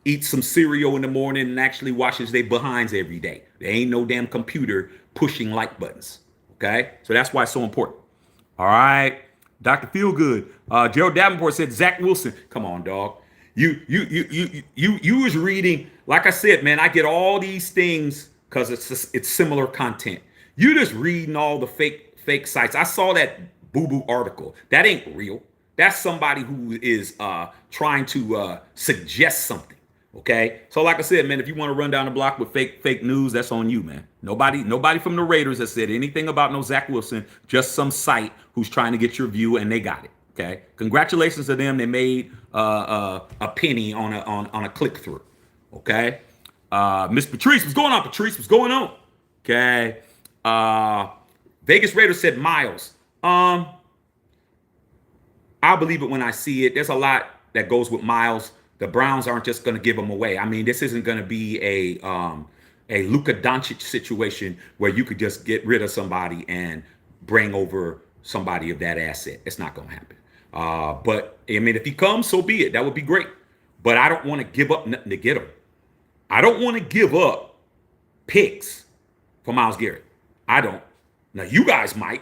eats some cereal in the morning and actually washes their behinds every day. There ain't no damn computer pushing like buttons. Okay, so that's why it's so important. All right, Dr. Feelgood. Gerald Davenport said Zach Wilson. Come on, dog. You was reading, like I said, man. I get all these things because it's similar content. You just reading all the fake sites. I saw that boo-boo article. That ain't real. That's somebody who is trying to suggest something. Okay, so like I said, man, if you want to run down the block with fake news, that's on you, man. Nobody from the Raiders has said anything about no Zach Wilson. Just some site who's trying to get your view, and they got it. Okay, congratulations to them. They made a penny on a click through. Okay, Miss Patrice, what's going on? Patrice, what's going on? Okay, Vegas Raiders said Miles. I'll believe it when I see it. There's a lot that goes with Miles. The Browns aren't just going to give him away. I mean, this isn't going to be a Luka Doncic situation where you could just get rid of somebody and bring over somebody of that asset. It's not going to happen. But I mean, if he comes, so be it. That would be great. But I don't want to give up nothing to get him. I don't want to give up picks for Myles Garrett. I don't. Now you guys might,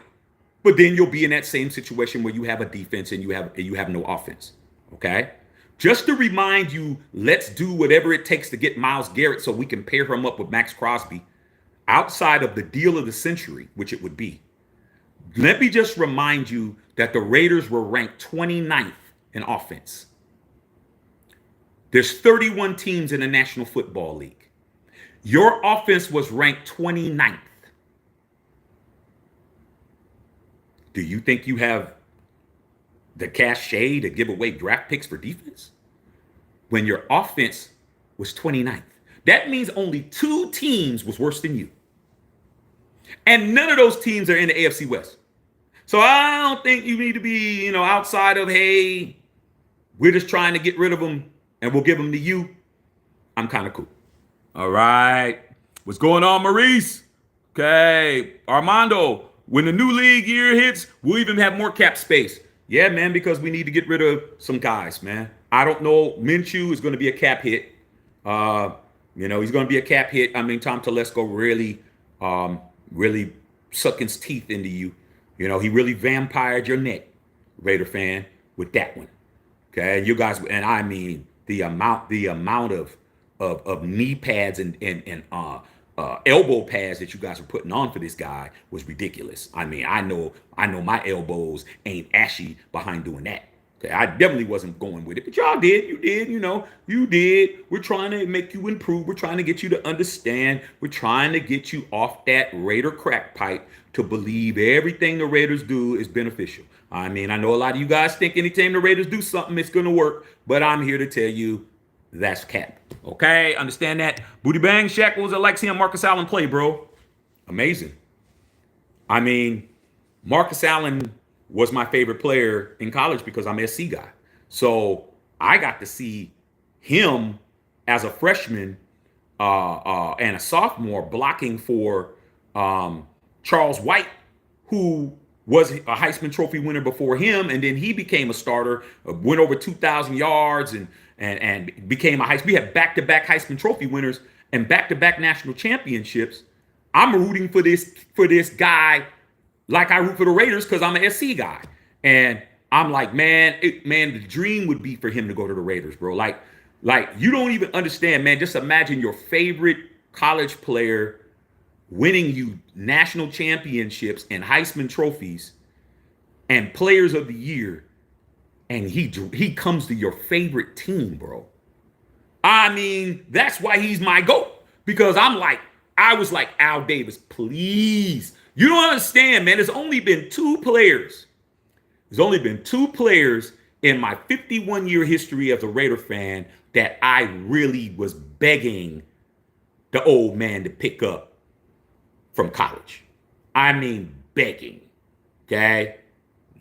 but then you'll be in that same situation where you have a defense and you have no offense. Okay. Just to remind you, let's do whatever it takes to get Myles Garrett so we can pair him up with Max Crosby outside of the deal of the century, which it would be. Let me just remind you that the Raiders were ranked 29th in offense. There's 31 teams in the National Football League. Your offense was ranked 29th. Do you think you have the cachet to give away draft picks for defense when your offense was 29th? That means only 2 teams was worse than you. And none of those teams are in the AFC West. So I don't think you need to be, outside of, hey, we're just trying to get rid of them and we'll give them to you. I'm kind of cool. All right. What's going on, Maurice? Okay. Armando, when the new league year hits, we'll even have more cap space. Yeah, man, because we need to get rid of some guys, man. I don't know. Minshew is going to be a cap hit. He's going to be a cap hit. I mean, Tom Telesco really sucking his teeth into you. He really vampired your neck, Raider fan, with that one. Okay, you guys, and I mean the amount of knee pads and elbow pads that you guys are putting on for this guy was ridiculous. I mean, I know my elbows ain't ashy behind doing that. Okay, I definitely wasn't going with it, but y'all did. You did. You did. We're trying to make you improve. We're trying to get you to understand. We're trying to get you off that Raider crack pipe to believe everything the Raiders do is beneficial. I mean, I know a lot of you guys think anytime the Raiders do something, it's going to work, but I'm here to tell you that's cap. Okay, understand that? Booty Bang, Shaq, what was it like seeing Marcus Allen play, bro? Amazing. I mean, Marcus Allen was my favorite player in college because I'm an SC guy. So I got to see him as a freshman and a sophomore blocking for Charles White, who was a Heisman Trophy winner before him, and then he became a starter, went over 2,000 yards and became a Heisman. We had back-to-back Heisman Trophy winners and back-to-back national championships. I'm rooting for this guy like I root for the Raiders because I'm an SC guy. And I'm like, man, the dream would be for him to go to the Raiders, bro. Like you don't even understand, man. Just imagine your favorite college player winning you national championships and Heisman trophies and players of the year, and he comes to your favorite team, bro. I mean, that's why he's my GOAT. Because I was like, Al Davis, please. You don't understand, man. There's only been two players. There's only been two players in my 51-year history as a Raider fan that I really was begging the old man to pick up from college. I mean, begging. Okay?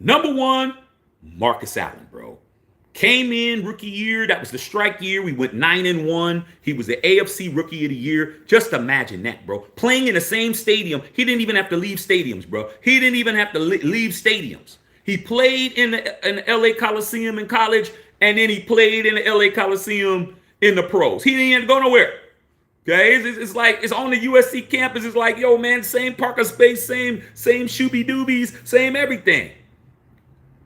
Number one, Marcus Allen, bro. Came in rookie year. That was the strike year. We went 9-1. He was the AFC Rookie of the Year. Just imagine that, bro. Playing in the same stadium. He didn't even have to leave stadiums, bro. He didn't even have to leave stadiums. He played in the LA Coliseum in college, and then he played in the LA Coliseum in the pros. He didn't even go nowhere. Okay, it's like it's on the USC campus. It's like, yo, man, same parking space, same shooby doobies, same everything.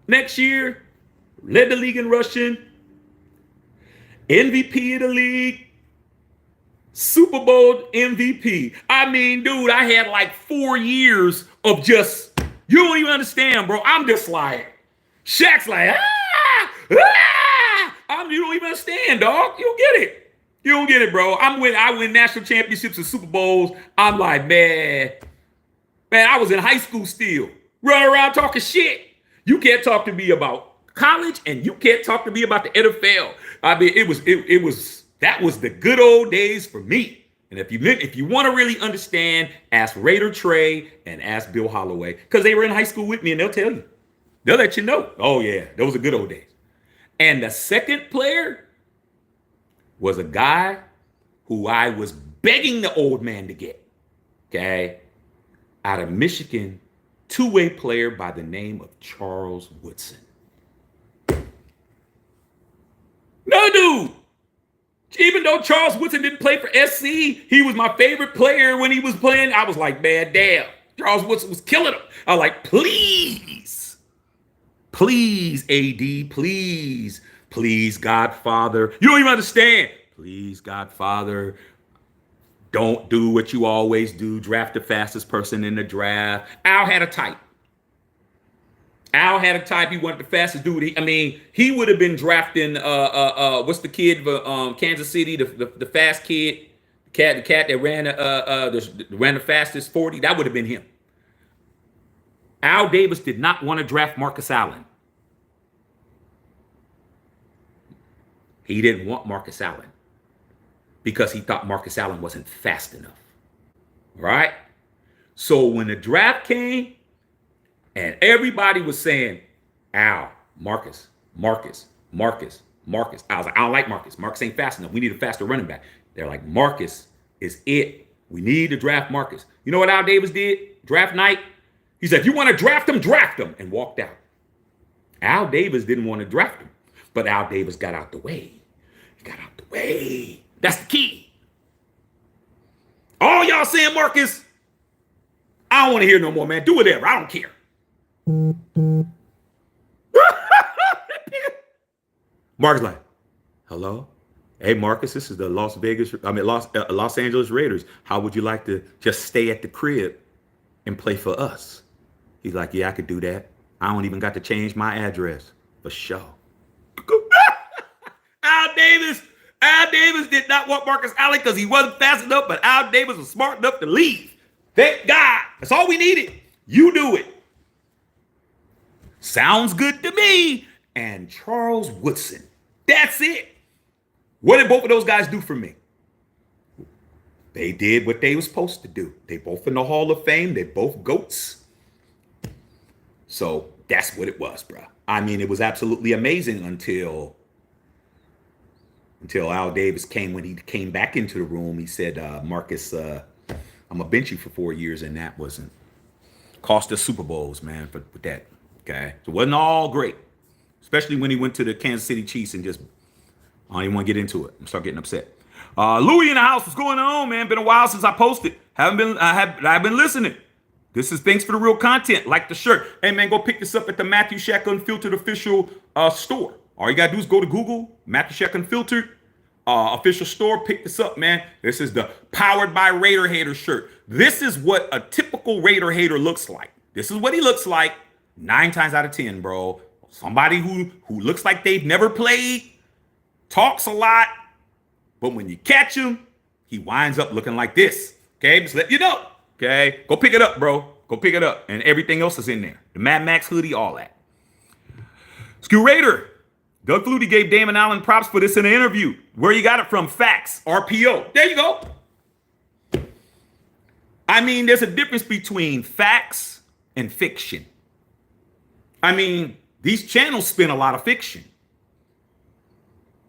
Next year, led the league in rushing, MVP of the league, Super Bowl MVP. I mean, dude, I had like 4 years of just, you don't even understand, bro. I'm just like, Shaq's like, you don't even understand, dog. You don't get it. You don't get it, bro. I win national championships and Super Bowls. I'm like, man, I was in high school still, running around talking shit. You can't talk to me about college, and you can't talk to me about the NFL. I mean, that was the good old days for me. And if you want to really understand, ask Raider Trey and ask Bill Holloway, because they were in high school with me, and they'll tell you. They'll let you know. Oh yeah, those are good old days. And the second player was a guy who I was begging the old man to get. Okay, out of Michigan, two-way player by the name of Charles Woodson. No, dude. Even though Charles Woodson didn't play for SC, he was my favorite player when he was playing. I was like, man, damn. Charles Woodson was killing him. I was like, please, AD, please, Godfather. You don't even understand. Please, Godfather, don't do what you always do. Draft the fastest person in the draft. Al had a type. He wanted the fastest dude. He would have been drafting what's the kid for Kansas City, the fast kid, the cat that ran the fastest 40. That would have been him. Al Davis did not want to draft Marcus Allen. He didn't want Marcus Allen because he thought Marcus Allen wasn't fast enough. Right? So when the draft came, and everybody was saying, Al, Marcus. I was like, I don't like Marcus. Marcus ain't fast enough. We need a faster running back. They're like, Marcus is it. We need to draft Marcus. You know what Al Davis did? Draft night. He said, if you want to draft him, and walked out. Al Davis didn't want to draft him, but Al Davis got out the way. He got out the way. That's the key. All y'all saying Marcus, I don't want to hear no more, man. Do whatever. I don't care. Marcus like, hello? Hey, Marcus, this is the Los Angeles Raiders. How would you like to just stay at the crib and play for us? He's like, yeah, I could do that. I don't even got to change my address for sure. Al Davis did not want Marcus Allen because he wasn't fast enough, but Al Davis was smart enough to leave. Thank God. That's all we needed. You do it. Sounds good to me. And Charles Woodson. That's it. What did both of those guys do for me? They did what they were supposed to do. They both in the Hall of Fame. They both GOATs. So that's what it was, bro. I mean, it was absolutely amazing until Al Davis came. When he came back into the room, he said, Marcus, I'm going to bench you for 4 years. And that wasn't cost us Super Bowls, man, for that. Okay. So it wasn't all great, especially when he went to the Kansas City Chiefs and just, I don't even want to get into it. I'm start getting upset. Louis in the house. What's going on, man? Been a while since I posted. I've been listening. This is thanks for the real content. Like the shirt. Hey, man, go pick this up at the Matthew Shack Unfiltered official store. All you got to do is go to Google, Matthew Shack Unfiltered. official store. Pick this up, man. This is the Powered by Raider Hater shirt. This is what a typical Raider hater looks like. This is what he looks like 9 times out of 10, bro. Somebody who looks like they've never played, talks a lot, but when you catch him, he winds up looking like this. Okay, just let you know. Okay, go pick it up, bro. Go pick it up. And everything else is in there. The Mad Max hoodie, all that. Skew Raider. Doug Flutie gave Damon Allen props for this in an interview. Where you got it from? Facts. RPO. There you go. I mean, there's a difference between facts and fiction. I mean, these channels spin a lot of fiction.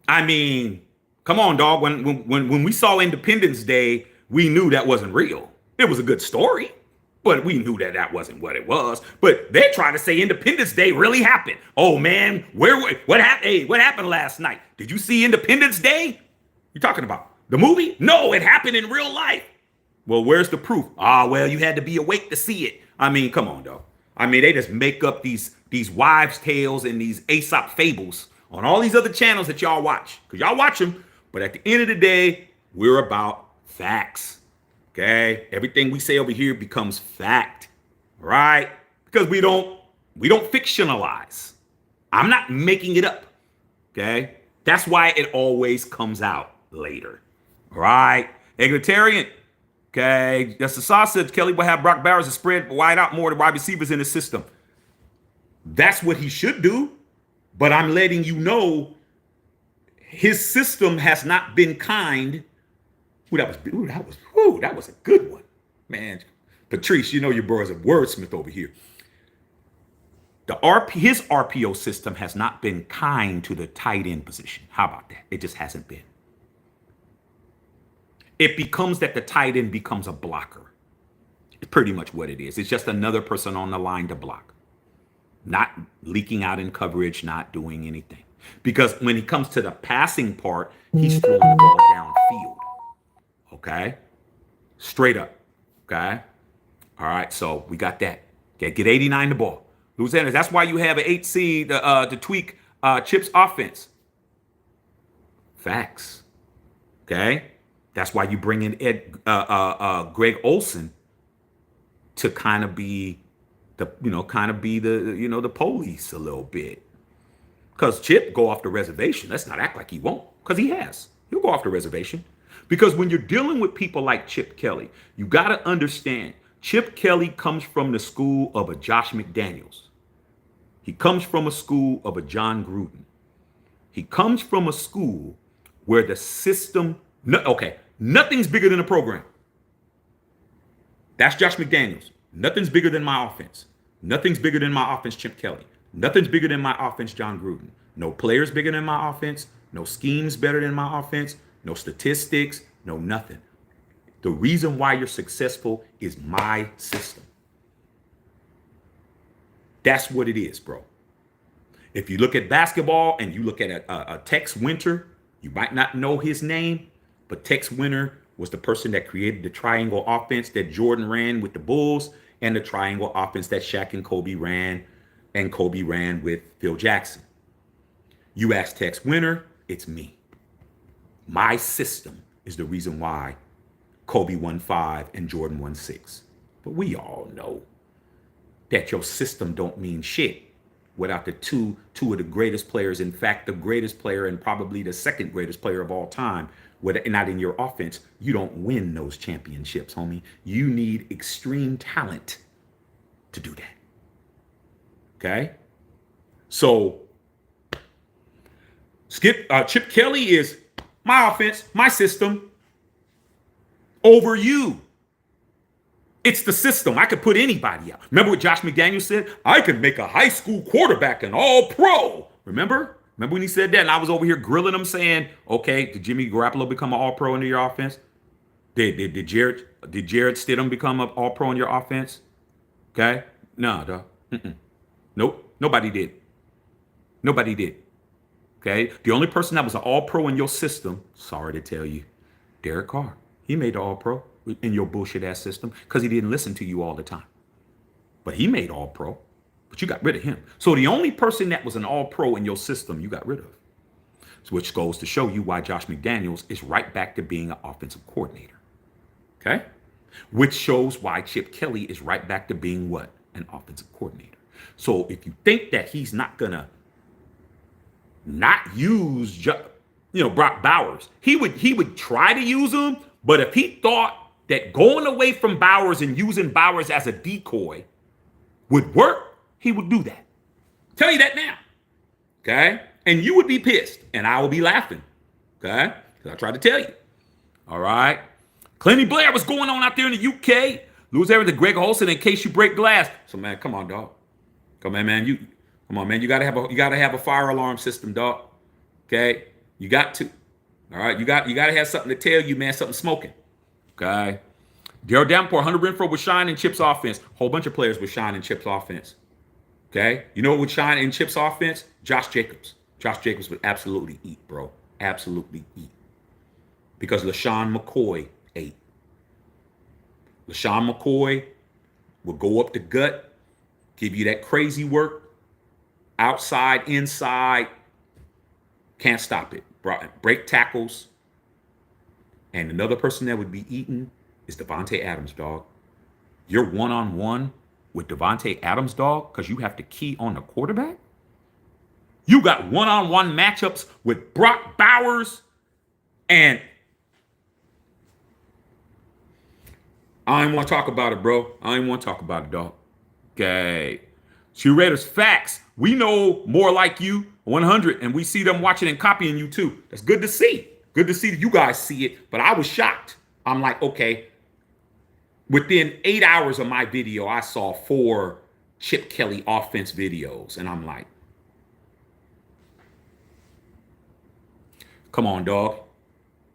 I mean, come on, dog. When we saw Independence Day, we knew that wasn't real. It was a good story, but we knew that wasn't what it was. But they're trying to say Independence Day really happened. Oh man, what happened? Hey, what happened last night? Did you see Independence Day? You talking about the movie? No, it happened in real life. Well, where's the proof? Well, you had to be awake to see it. I mean, come on, dog. I mean, they just make up these wives' tales and these Aesop fables on all these other channels that y'all watch. Because y'all watch them. But at the end of the day, we're about facts. Okay? Everything we say over here becomes fact. Right? Because we don't fictionalize. I'm not making it up. Okay? That's why it always comes out later. Right? Egalitarian. Okay, that's the sausage. Kelly will have Brock Bowers to spread wide out more to wide receivers in the system. That's what he should do. But I'm letting you know his system has not been kind. That was a good one. Man, Patrice, you know your bro is a wordsmith over here. His RPO system has not been kind to the tight end position. How about that? It just hasn't been. It becomes that the tight end becomes a blocker. It's pretty much what it is. It's just another person on the line to block. Not leaking out in coverage, not doing anything. Because when it comes to the passing part, he's throwing the ball downfield. Okay? Straight up. Okay? All right, so we got that. Okay, get 89 the ball. Louisiana, that's why you have an 8 seed to tweak Chip's offense. Facts. Okay? That's why you bring in Greg Olsen to kind of be the police a little bit. Because Chip go off the reservation. Let's not act like he won't, because he has. He'll go off the reservation. Because when you're dealing with people like Chip Kelly, you got to understand, Chip Kelly comes from the school of a Josh McDaniels. He comes from a school of a John Gruden. He comes from a school where the system, nothing's bigger than a program. That's Josh McDaniels. Nothing's bigger than my offense. Nothing's bigger than my offense, Chip Kelly. Nothing's bigger than my offense, John Gruden. No players bigger than my offense. No schemes better than my offense. No statistics. No nothing. The reason why you're successful is my system. That's what it is, bro. If you look at basketball and you look at a Tex Winter, you might not know his name, but Tex Winter was the person that created the triangle offense that Jordan ran with the Bulls and the triangle offense that Shaq and Kobe ran with Phil Jackson. You ask Tex Winter, it's me. My system is the reason why Kobe won 5 and Jordan won 6. But we all know that your system don't mean shit without the two of the greatest players, in fact, the greatest player and probably the second greatest player of all time, not in your offense. You don't win those championships, homie. You need extreme talent to do that. Okay? So, Chip Kelly is my offense, my system, over you. It's the system. I could put anybody out. Remember what Josh McDaniels said? I could make a high school quarterback an all-pro. Remember? Remember when he said that? And I was over here grilling him saying, okay, did Jimmy Garoppolo become an all-pro into your offense? Did Jared Stidham become an all-pro in your offense? Okay? No, dog. Nope. Nobody did. Nobody did. Okay? The only person that was an all-pro in your system, sorry to tell you, Derek Carr. He made the all-pro in your bullshit-ass system because he didn't listen to you all the time. But he made all-pro, but you got rid of him. So the only person that was an all-pro in your system, you got rid of. which goes to show you why Josh McDaniels is right back to being an offensive coordinator. Okay? Which shows why Chip Kelly is right back to being what? An offensive coordinator. So if you think that he's not going to not use, Brock Bowers, he would try to use him, but if he thought that going away from Bowers and using Bowers as a decoy would work, he would do that. Tell you that now. Okay? And you would be pissed, and I will be laughing. Okay? Because I tried to tell you. All right? Clenny Blair, what's going on out there in the UK? Lose everything. Greg Olson, in case you break glass. So, man, come on, dog. Come on, man. You gotta have a fire alarm system, dog. Okay? You got to. All right? You gotta have something to tell you, man, something smoking. Okay? Daryl Davenport, Hunter Renfrow was shining Chip's offense. Whole bunch of players was shining Chip's offense. Okay? You know what would shine in Chip's offense? Josh Jacobs. Josh Jacobs would absolutely eat, bro. Absolutely eat. Because LaShawn McCoy ate. LaShawn McCoy will go up the gut, give you that crazy work, outside, inside, can't stop it. Break tackles. And another person that would be eaten is Devontae Adams, dog. You're one-on-one with Devontae Adams, dog, because you have to key on the quarterback? You got one-on-one matchups with Brock Bowers, and I don't want to talk about it, bro. I don't want to talk about it, dog. Okay. Shoe Raiders, facts. We know more like you, 100, and we see them watching and copying you too. That's good to see. Good to see that you guys see it, but I was shocked. I'm like, okay. Within 8 hours of my video, I saw 4 Chip Kelly offense videos, and I'm like, come on, dog.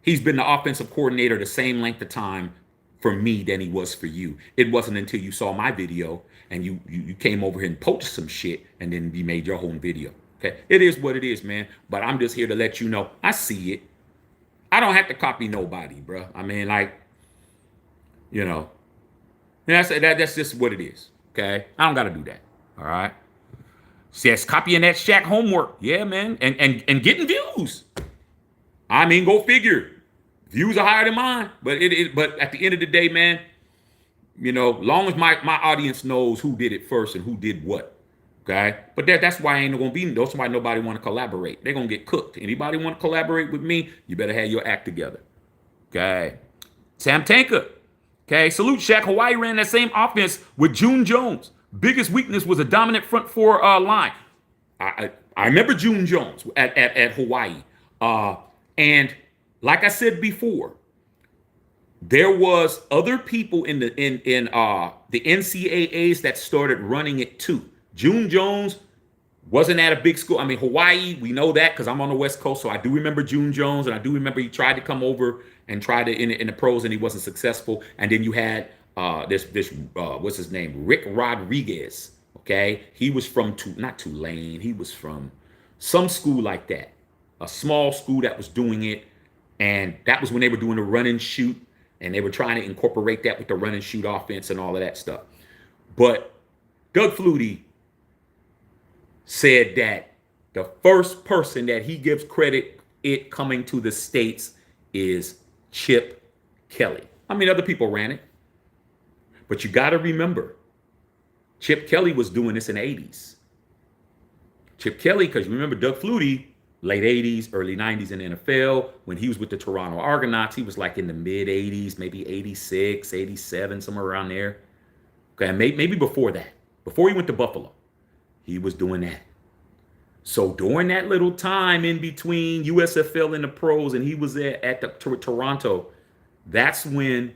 He's been the offensive coordinator the same length of time for me than he was for you. It wasn't until you saw my video and you came over here and poached some shit, and then you made your own video. Okay, it is what it is, man. But I'm just here to let you know I see it. I don't have to copy nobody, bro. I mean, like, that's just what it is. Okay, I don't got to do that. All right. Says copying that Shaq homework. Yeah, man, and getting views. I mean, go figure. Views are higher than mine, but But at the end of the day, man, long as my audience knows who did it first and who did what. Okay, but that's why I ain't gonna be. That's why nobody want to collaborate. They're gonna get cooked. Anybody want to collaborate with me? You better have your act together. Okay, Sam Tanker. Okay, salute Shaq. Hawaii ran that same offense with June Jones. Biggest weakness was a dominant front 4 line. I remember June Jones at Hawaii. And like I said before, there was other people in the NCAAs that started running it too. June Jones wasn't at a big school. I mean, Hawaii, we know that because I'm on the West Coast, so I do remember June Jones, and I do remember he tried to come over and try to in the pros, and he wasn't successful. And then you had this what's his name, Rick Rodriguez. Okay, he was from not Tulane, he was from some school like that, a small school that was doing it, and that was when they were doing the run and shoot, and they were trying to incorporate that with the run and shoot offense and all of that stuff. But Doug Flutie said that the first person that he gives credit it coming to the States is Chip Kelly. I mean, other people ran it, but you got to remember, Chip Kelly was doing this in the 80s. Chip Kelly, because you remember Doug Flutie, late 80s, early 90s in the NFL. When he was with the Toronto Argonauts, he was like in the mid 80s, maybe 86, 87, somewhere around there. Okay, maybe before that, before he went to Buffalo, he was doing that. So during that little time in between USFL and the pros, and he was at Toronto, that's when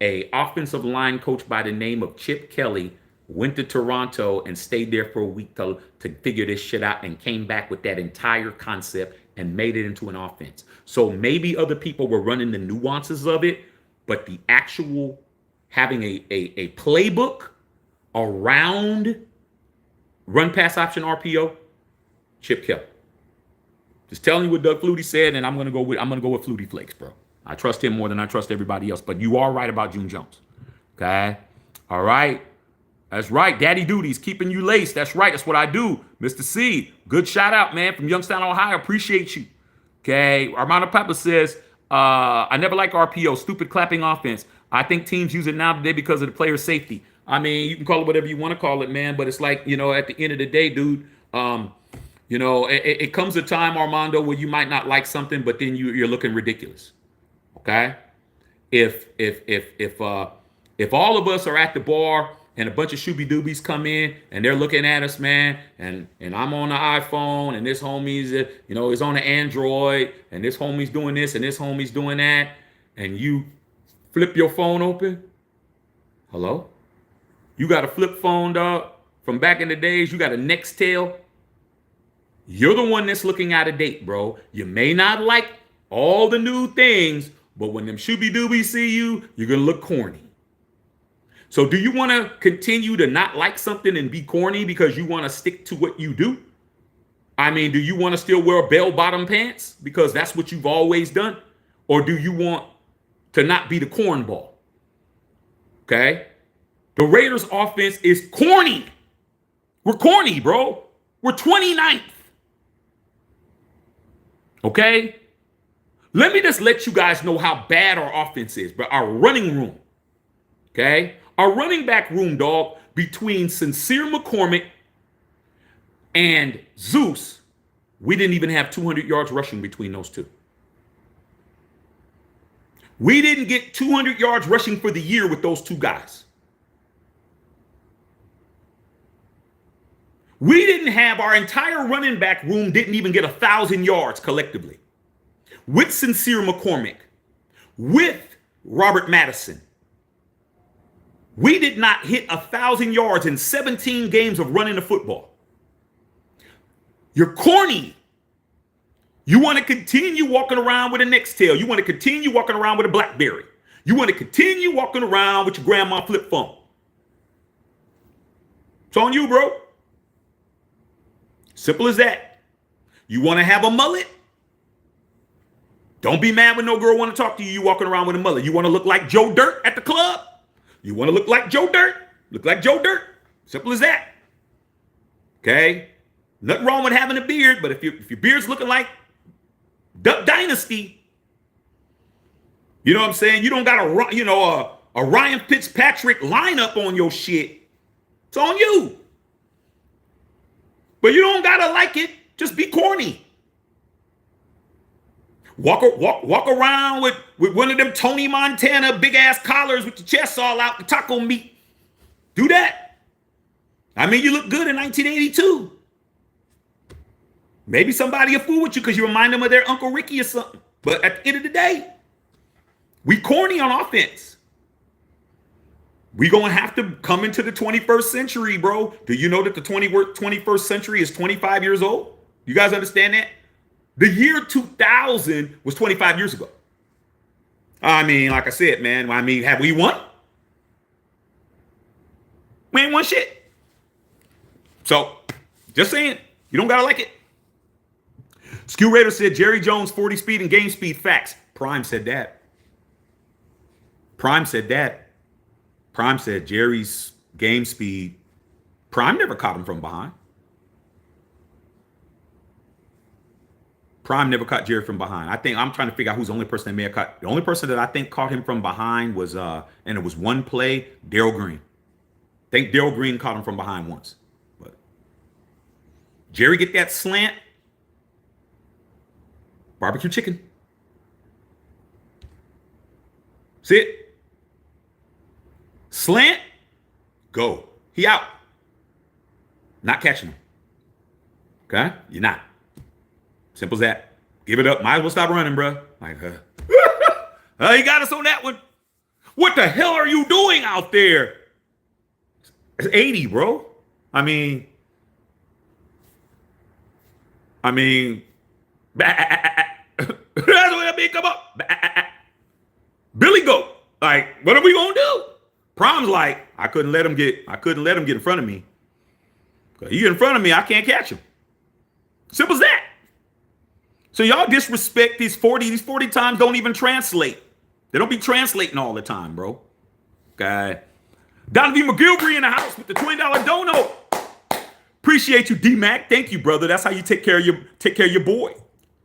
a offensive line coach by the name of Chip Kelly went to Toronto and stayed there for a week to figure this shit out, and came back with that entire concept and made it into an offense. So maybe other people were running the nuances of it, but the actual having a playbook around run pass option RPO, Chip Kelly. Just telling you what Doug Flutie said, and I'm gonna go with Flutie Flakes, bro. I trust him more than I trust everybody else. But you are right about June Jones. Okay? All right. That's right. Daddy Duty's keeping you laced. That's right. That's what I do. Mr. C, good shout out, man, from Youngstown, Ohio. Appreciate you. Okay. Armando Papa says, I never like RPO, stupid clapping offense. I think teams use it now today because of the player safety. I mean, you can call it whatever you want to call it, man, but it's like, at the end of the day, dude, it comes a time, Armando, where you might not like something, but then you're looking ridiculous. Okay. If all of us are at the bar and a bunch of shooby doobies come in and they're looking at us, man, and I'm on the iPhone and this homie's is on the Android and this homie's doing this and this homie's doing that, and you flip your phone open, hello, you got a flip phone, dog, from back in the days. You got a Nextel. You're the one that's looking out of date, bro. You may not like all the new things, but when them shooby doobies see you, you're gonna look corny. So do you want to continue to not like something and be corny because you want to stick to what you do? I mean, do you want to still wear bell-bottom pants because that's what you've always done? Or do you want to not be the cornball? Okay? The Raiders offense is corny. We're corny, bro. We're 29th. Okay? Let me just let you guys know how bad our offense is, but our running room. Okay? Our running back room, dog, between Sincere McCormick and Zeus, we didn't even have 200 yards rushing between those two. We didn't get 200 yards rushing for the year with those two guys. We didn't have, our entire running back room didn't even get 1,000 yards collectively. With Sincere McCormick, with Robert Madison, we did not hit 1,000 yards in 17 games of running the football. You're corny. You want to continue walking around with a Nextel. You want to continue walking around with a BlackBerry. You want to continue walking around with your grandma flip phone. It's on you, bro. Simple as that. You want to have a mullet? Don't be mad when no girl want to talk to you. You walking around with a mullet. You want to look like Joe Dirt at the club? You want to look like Joe Dirt? Look like Joe Dirt. Simple as that. Okay? Nothing wrong with having a beard, but if your beard's looking like Duck Dynasty, you know what I'm saying? You don't got a Ryan Fitzpatrick lineup on your shit. It's on you. But you don't gotta like it. Just be corny. Walk around with one of them Tony Montana big ass collars with your chest all out, the taco meat. Do that. I mean, you look good in 1982. Maybe somebody will fool with you because you remind them of their Uncle Ricky or something. But at the end of the day, we corny on offense. We gonna have to come into the 21st century, bro. Do you know that the 21st century is 25 years old? You guys understand that? The year 2000 was 25 years ago. I mean, like I said, man, I mean, have we won? We ain't won shit. So, just saying, you don't gotta like it. Skill Raider said Jerry Jones 40 speed and game speed. Facts. Prime said that. Prime said that. Prime said Jerry's game speed. Prime never caught him from behind. Prime never caught Jerry from behind. I think I'm trying to figure out who's the only person that may have caught. The only person that I think caught him from behind was, and it was one play, Darryl Green. I think Darryl Green caught him from behind once. But Jerry get that slant. Barbecue chicken. See it? Slant. Go. He out. Not catching him. Okay? You're not. Simple as that. Give it up. Might as well stop running, bro. Like, he got us on that one. What the hell are you doing out there? It's 80, bro. I mean, that's what I mean. Come up. Billy Goat. Like, what are we gonna do? Prime's like, I couldn't let him get in front of me. He get in front of me, I can't catch him. Simple as that. So y'all disrespect these 40 times don't even translate. They don't be translating all the time, bro. Okay. Donovan McGilvery in the house with the $20 dono. Appreciate you, D-Mac. Thank you, brother. That's how you take care of your boy.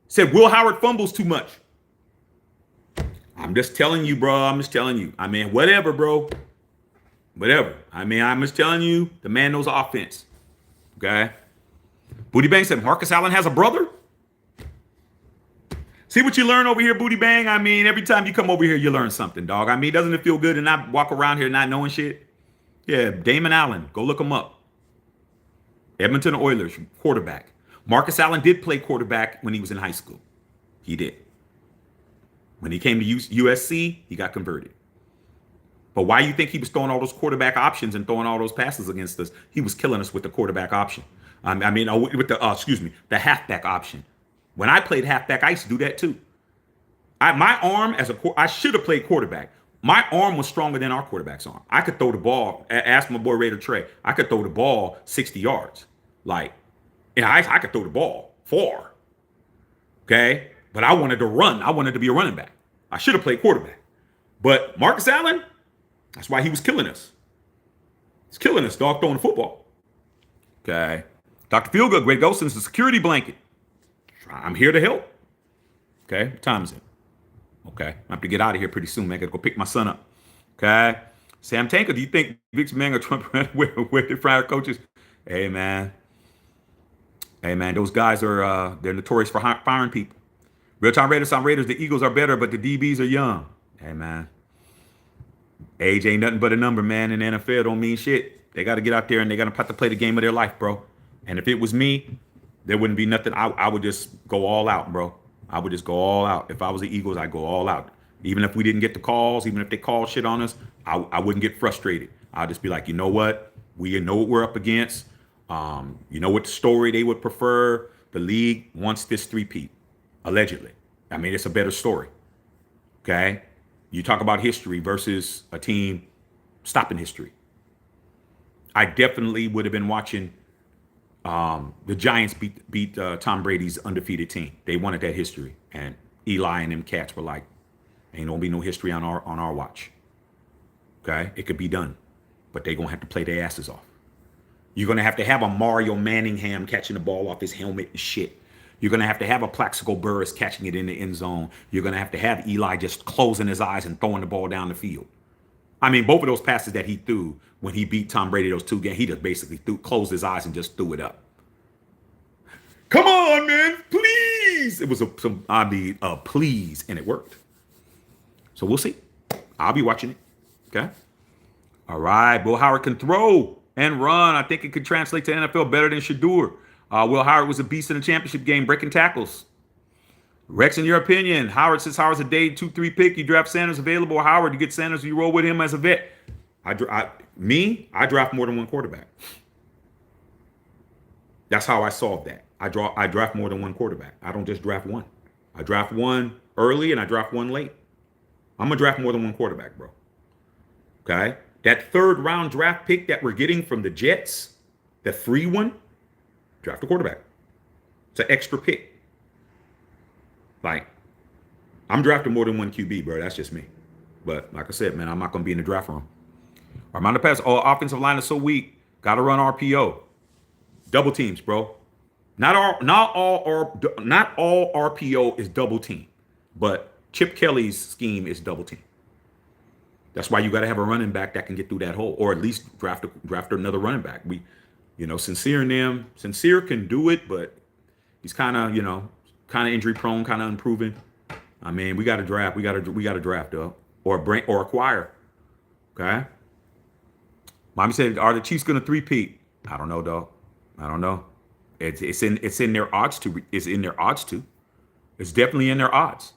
Said Will Howard fumbles too much. I'm just telling you, bro. I'm just telling you. I mean, whatever, bro. Whatever. I mean, I'm just telling you, the man knows offense. Okay? Booty Bang said Marcus Allen has a brother? See what you learn over here, Booty Bang? I mean, every time you come over here, you learn something, dog. I mean, doesn't it feel good to not walk around here not knowing shit? Yeah, Damon Allen. Go look him up. Edmonton Oilers, quarterback. Marcus Allen did play quarterback when he was in high school. He did. When he came to USC, he got converted. But why you think he was throwing all those quarterback options and throwing all those passes against us? He was killing us with the quarterback option. With the halfback option. When I played halfback, I used to do that too. I should have played quarterback. My arm was stronger than our quarterback's arm. I could throw the ball. Ask my boy Raider Trey. I could throw the ball 60 yards. I could throw the ball far. Okay? But I wanted to run. I wanted to be a running back. I should have played quarterback. But Marcus Allen, that's why he was killing us. He's killing us, dog, throwing the football. Okay. Dr. Feelgood, Greg Golson's the security blanket. I'm here to help. Okay. What time is it? Okay. I have to get out of here pretty soon, man. I got to go pick my son up. Okay. Sam Tanker, do you think Vince McMahon or Trump with the prior coaches? Hey, man. Those guys are, they're notorious for firing people. Real-time Raiders on Raiders, the Eagles are better, but the DBs are young. Hey, man. Age ain't nothing but a number, man. In the NFL, don't mean shit. They got to get out there and they got to have to play the game of their life, bro. And if it was me, there wouldn't be nothing. I would just go all out, bro. I would just go all out. If I was the Eagles, I'd go all out. Even if we didn't get the calls, even if they call shit on us, I wouldn't get frustrated. I'd just be like, you know what? We know what we're up against. You know what the story they would prefer. The league wants this three-peat, allegedly. I mean, it's a better story. Okay? You talk about history versus a team stopping history. I definitely would have been watching the Giants beat Tom Brady's undefeated team. They wanted that history. And Eli and them cats were like, ain't gonna be no history on our watch. Okay? It could be done. But they're gonna have to play their asses off. You're gonna have a Mario Manningham catching the ball off his helmet and shit. You're going to have a Plaxico Burress catching it in the end zone. You're going to have Eli just closing his eyes and throwing the ball down the field. I mean, both of those passes that he threw when he beat Tom Brady those 2 games, he just basically closed his eyes and just threw it up. Come on, man, please. It was a please, and it worked. So we'll see. I'll be watching it. Okay. All right. Will Howard can throw and run. I think it could translate to NFL better than Shador. Will Howard was a beast in the championship game, breaking tackles. Rex, in your opinion, since Howard's a day 2-3 pick, you draft Sanders available, or Howard, you get Sanders, you roll with him as a vet. I draft more than one quarterback. That's how I solve that. I draft more than one quarterback. I don't just draft one. I draft one early and I draft one late. I'm going to draft more than one quarterback, bro. Okay? That 3rd round draft pick that we're getting from the Jets, the free one, draft a quarterback. It's an extra pick. I'm drafting more than one QB, bro. That's just me. But like I said, man, I'm not going to be in the draft room. Armando Pass, offensive line is so weak. Got to run RPO. Double teams, bro. Not all RPO is double team. But Chip Kelly's scheme is double team. That's why you got to have a running back that can get through that hole, or at least draft another running back. Sincere can do it, but he's kind of injury prone, kind of unproven. I mean, we got to draft. We got to draft though, or acquire. Okay. Mommy said, "Are the Chiefs going to three-peat?" I don't know, dog. I don't know. It's in their odds to. It's in their odds to. It's definitely in their odds.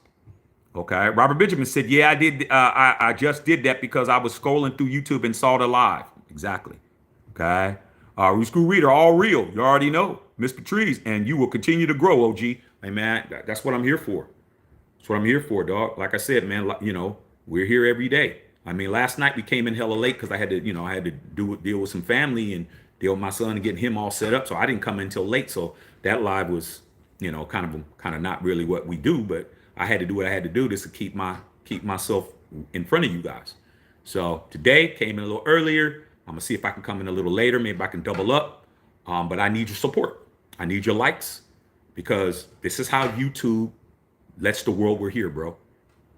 Okay. Robert Benjamin said, "Yeah, I did. I just did that because I was scrolling through YouTube and saw it live." Exactly. Okay. School Reader, all real. You already know. Miss Patrice, and you will continue to grow, OG. Hey, man, that's what I'm here for. That's what I'm here for, dog. Like I said, man, we're here every day. I mean, last night we came in hella late because I had to deal with some family and deal with my son and getting him all set up. So I didn't come in until late. So that live was, kind of not really what we do, but I had to do what I had to do just to keep myself in front of you guys. So today came in a little earlier. I'm gonna see if I can come in a little later. Maybe I can double up. But I need your support. I need your likes because this is how YouTube lets the world we're here, bro.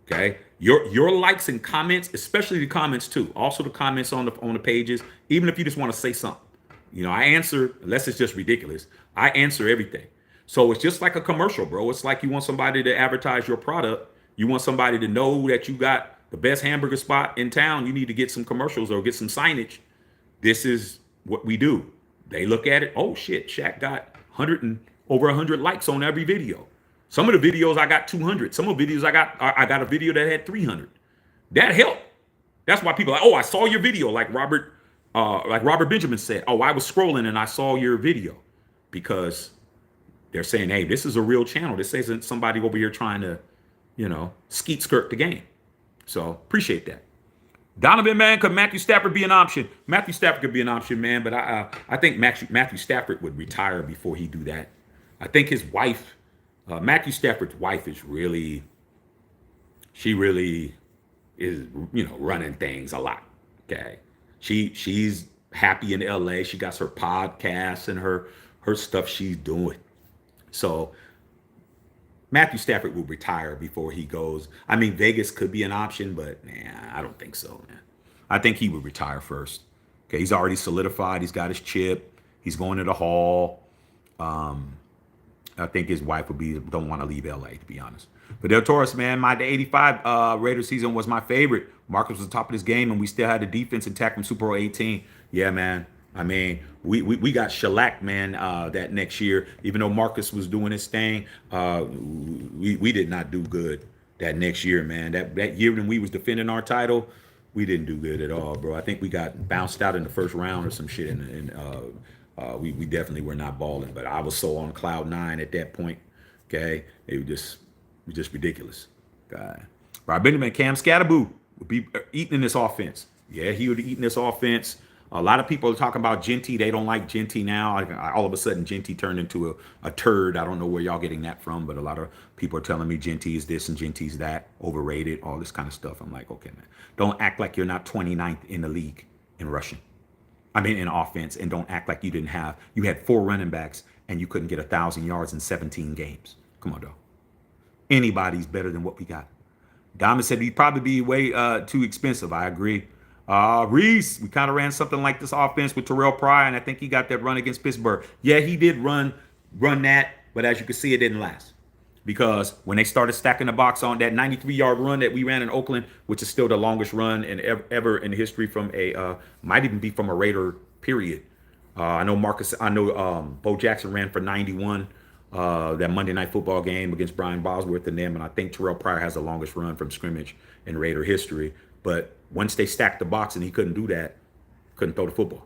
Okay, your likes and comments, especially the comments too. Also the comments on the pages. Even if you just want to say something, I answer unless it's just ridiculous. I answer everything. So it's just like a commercial, bro. It's like you want somebody to advertise your product. You want somebody to know that you got the best hamburger spot in town. You need to get some commercials or get some signage. This is what we do. They look at it. Oh shit, Shaq got 100 and over 100 likes on every video. Some of the videos I got 200. Some of the videos I got a video that had 300. That helped. That's why people are like, oh, I saw your video, like Robert Benjamin said. Oh, I was scrolling and I saw your video, because they're saying, hey, this is a real channel. This isn't somebody over here trying to, skeet skirt the game. So appreciate that. Donovan, man, could Matthew Stafford be an option? Matthew Stafford could be an option, man, but I think Matthew Stafford would retire before he do that. I think his wife, Matthew Stafford's wife, is really is, running things a lot. Okay, she's happy in LA. She got her podcasts and her stuff she's doing. So Matthew Stafford will retire before he goes. I mean, Vegas could be an option, but I don't think so, man. I think he would retire first. Okay, he's already solidified. He's got his chip. He's going to the Hall. I think his wife don't want to leave LA, to be honest. But Del Torres, man, my 85 Raiders season was my favorite. Marcus was the top of this game, and we still had the defense intact from Super Bowl 18. Yeah, man. I mean, we got shellacked, man, that next year. Even though Marcus was doing his thing, we did not do good that next year, man. That year when we was defending our title, we didn't do good at all, bro. I think we got bounced out in the first round or some shit, and we definitely were not balling. But I was so on cloud nine at that point. Okay, it was just ridiculous. God. Rob Benjamin, Cam Scatterboo would be eating in this offense. Yeah, he would be eating this offense. A lot of people are talking about Genty. They don't like Genty now. All of a sudden, Genty turned into a turd. I don't know where y'all getting that from, but a lot of people are telling me Genty is this and Genty's that, overrated, all this kind of stuff. I'm like, okay, man. Don't act like you're not 29th in the league in rushing. I mean, in offense, and don't act like you had 4 running backs and you couldn't get 1,000 yards in 17 games. Come on, dog. Anybody's better than what we got. Damon said he'd probably be way too expensive. I agree. Reese, we kind of ran something like this offense with Terrell Pryor, and I think he got that run against Pittsburgh. Yeah, he did run that, but as you can see, it didn't last. Because when they started stacking the box on that 93-yard run that we ran in Oakland, which is still the longest run ever in history from might even be from a Raider period. I know Bo Jackson ran for 91 that Monday Night Football game against Brian Bosworth and them, and I think Terrell Pryor has the longest run from scrimmage in Raider history. But once they stacked the box and he couldn't do that, couldn't throw the football.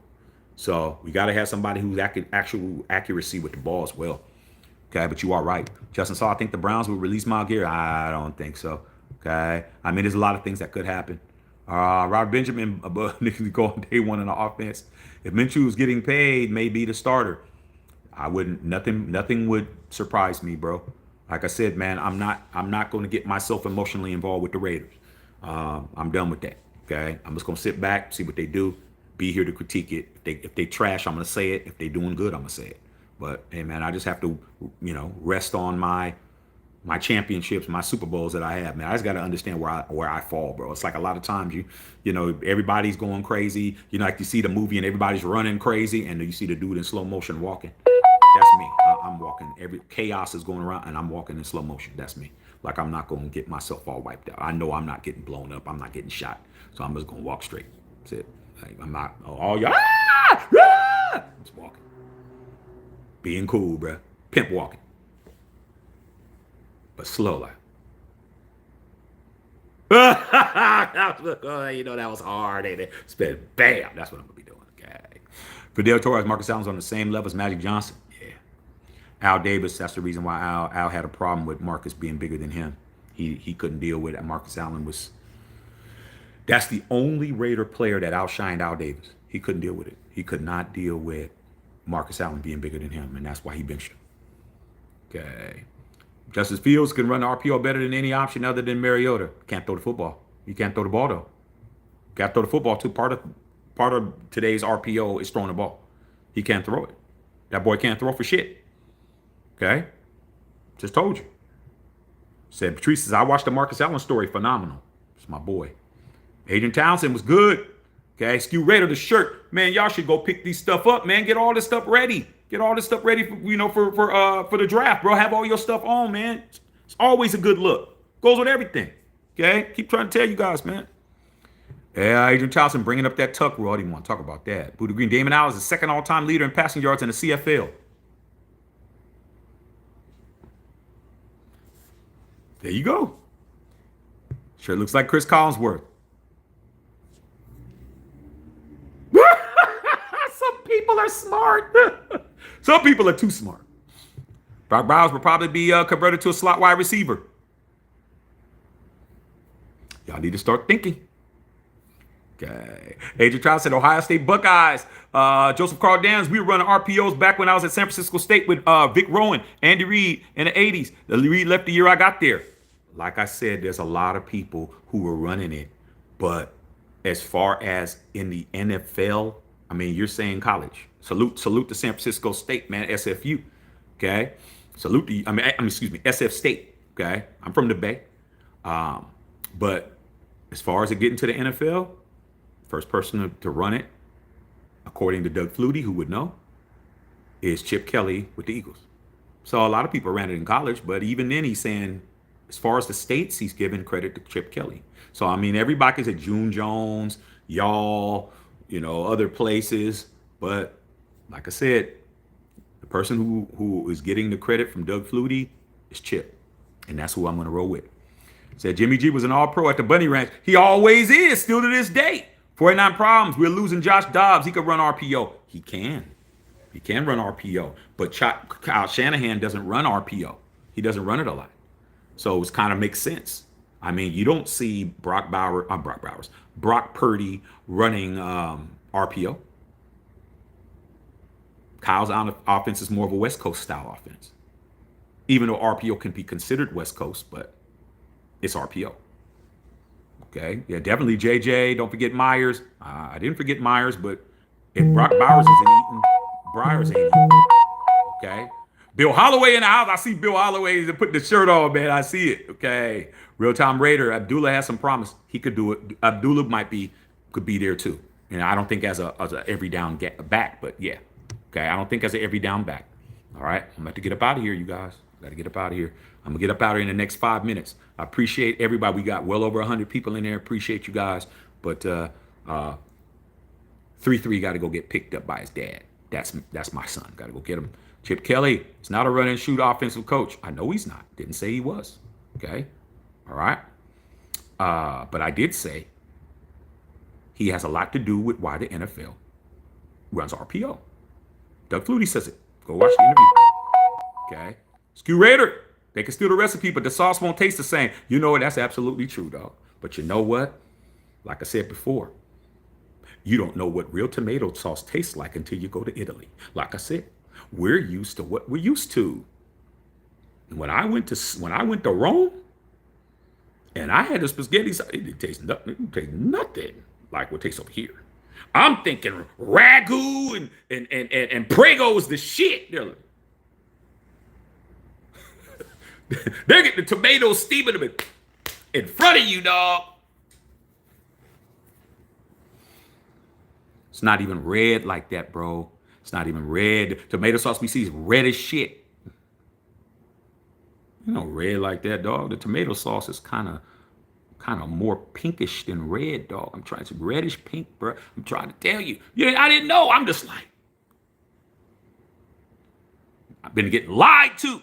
So we got to have somebody who's actual accuracy with the ball as well. Okay, but you are right. Justin Saw, I think the Browns will release Myles Garrett. I don't think so. Okay, I mean, there's a lot of things that could happen. Robert Benjamin, going day one in the offense. If Minshew was getting paid, maybe the starter. I wouldn't. Nothing would surprise me, bro. Like I said, man, I'm not going to get myself emotionally involved with the Raiders. I'm done with that. Okay, I'm just gonna sit back, see what they do, be here to critique it. If they trash, I'm gonna say it. If they doing good, I'm gonna say it. But hey, man, I just have to, rest on my championships, my Super Bowls that I have, man. I just got to understand where I fall, bro. It's like a lot of times everybody's going crazy. Like you see the movie and everybody's running crazy, and you see the dude in slow motion walking. That's me. I'm walking. Every chaos is going around, and I'm walking in slow motion. That's me. Like I'm not going to get myself all wiped out. I know I'm not getting blown up. I'm not getting shot. So I'm just going to walk straight. That's it. Like, I'm not all y'all. I'm just walking. Being cool, bro. Pimp walking. But slow like. That was hard, ain't it? Spin, bam. That's what I'm going to be doing. Okay. Fidel Torres, Marcus Allen's on the same level as Magic Johnson. Yeah. Al Davis, that's the reason why Al had a problem with Marcus being bigger than him. He couldn't deal with it. Marcus Allen that's the only Raider player that outshined Al Davis. He couldn't deal with it. He could not deal with Marcus Allen being bigger than him, and that's why he benched him. Okay. Justice Fields can run the RPO better than any option other than Mariota. Can't throw the football. He can't throw the ball, though. Got to throw the football, too. Part of today's RPO is throwing the ball. He can't throw it. That boy can't throw for shit. Okay? Just told you. Said Patrice says, I watched the Marcus Allen story. Phenomenal. It's my boy. Adrian Townsend was good. Okay, Skew Raider, the shirt. Man, y'all should go pick these stuff up, man. Get all this stuff ready. Get all this stuff ready for, for the draft, bro. Have all your stuff on, man. It's always a good look. Goes with everything. Okay? Keep trying to tell you guys, man. Yeah, Adrian Townsend bringing up that tuck rule. I didn't want to talk about that. Buddha Green, Damon Allen is the second all-time leader in passing yards in the CFL. There you go. Sure looks like Chris Collinsworth. Some people are smart. Some people are too smart. Brock Bowers will probably be converted to a slot wide receiver. Y'all need to start thinking. Okay. Adrian Trout said, Ohio State Buckeyes. Joseph Carl Downs, we were running RPOs back when I was at San Francisco State with Vic Rowan, Andy Reid in the 80s. Reid left the year I got there. Like I said, there's a lot of people who were running it. But as far as in the NFL, I mean, you're saying college. Salute to San Francisco State, man, SFU. Okay. Salute to, SF State. Okay. I'm from the Bay. But as far as it getting to the NFL, first person to run it, according to Doug Flutie, who would know, is Chip Kelly with the Eagles. So a lot of people ran it in college, but even then he's saying, as far as the states, he's giving credit to Chip Kelly. So, I mean, everybody's at June Jones, y'all, other places. But like I said, the person who is getting the credit from Doug Flutie is Chip. And that's who I'm going to roll with. Said Jimmy G was an all-pro at the Bunny Ranch. He always is, still to this day. 49 problems. We're losing Josh Dobbs. He could run RPO. He can. He can run RPO. But Kyle Shanahan doesn't run RPO. He doesn't run it a lot. So it kind of makes sense. I mean, you don't see Brock Purdy running RPO. Kyle's offense is more of a West Coast style offense. Even though RPO can be considered West Coast, but it's RPO. Okay. Yeah, definitely JJ. Don't forget Myers. I didn't forget Myers, but if Brock Bowers isn't eating, Briars ain't eating. Okay. Bill Holloway in the house. I see Bill Holloway putting the shirt on, man. I see it. Okay. Real time Raider. Abdullah has some promise. He could do it. Abdullah could be there too. And I don't think as a every down back, but yeah. Okay. I don't think as an every down back. All right. I'm about to get up out of here, you guys. Got to get up out of here. I'm going to get up out of here in the next 5 minutes. I appreciate everybody. We got well over 100 people in there. Appreciate you guys. But 3-3 got to go get picked up by his dad. That's my son. Got to go get him. Chip Kelly is not a run and shoot offensive coach. I know he's not. Didn't say he was. Okay. All right. But I did say he has a lot to do with why the NFL runs RPO. Doug Flutie says it. Go watch the interview. Okay. Skew Raider. They can steal the recipe, but the sauce won't taste the same. You know what? That's absolutely true, dog. But you know what? Like I said before, you don't know what real tomato sauce tastes like until you go to Italy. Like I said, we're used to what we're used to. And when I went to Rome, and I had the spaghetti, it didn't taste nothing. It didn't taste nothing like what tastes over here. I'm thinking ragu and prego is the shit. They're getting the tomatoes steaming them in front of you, dog. It's not even red like that, bro. It's not even red. Tomato sauce we see is red as shit. Red like that, dog. The tomato sauce is kind of more pinkish than red, dog. I'm trying to reddish pink, bro. I'm trying to tell you. Yeah, I didn't know. I'm just like, I've been getting lied to.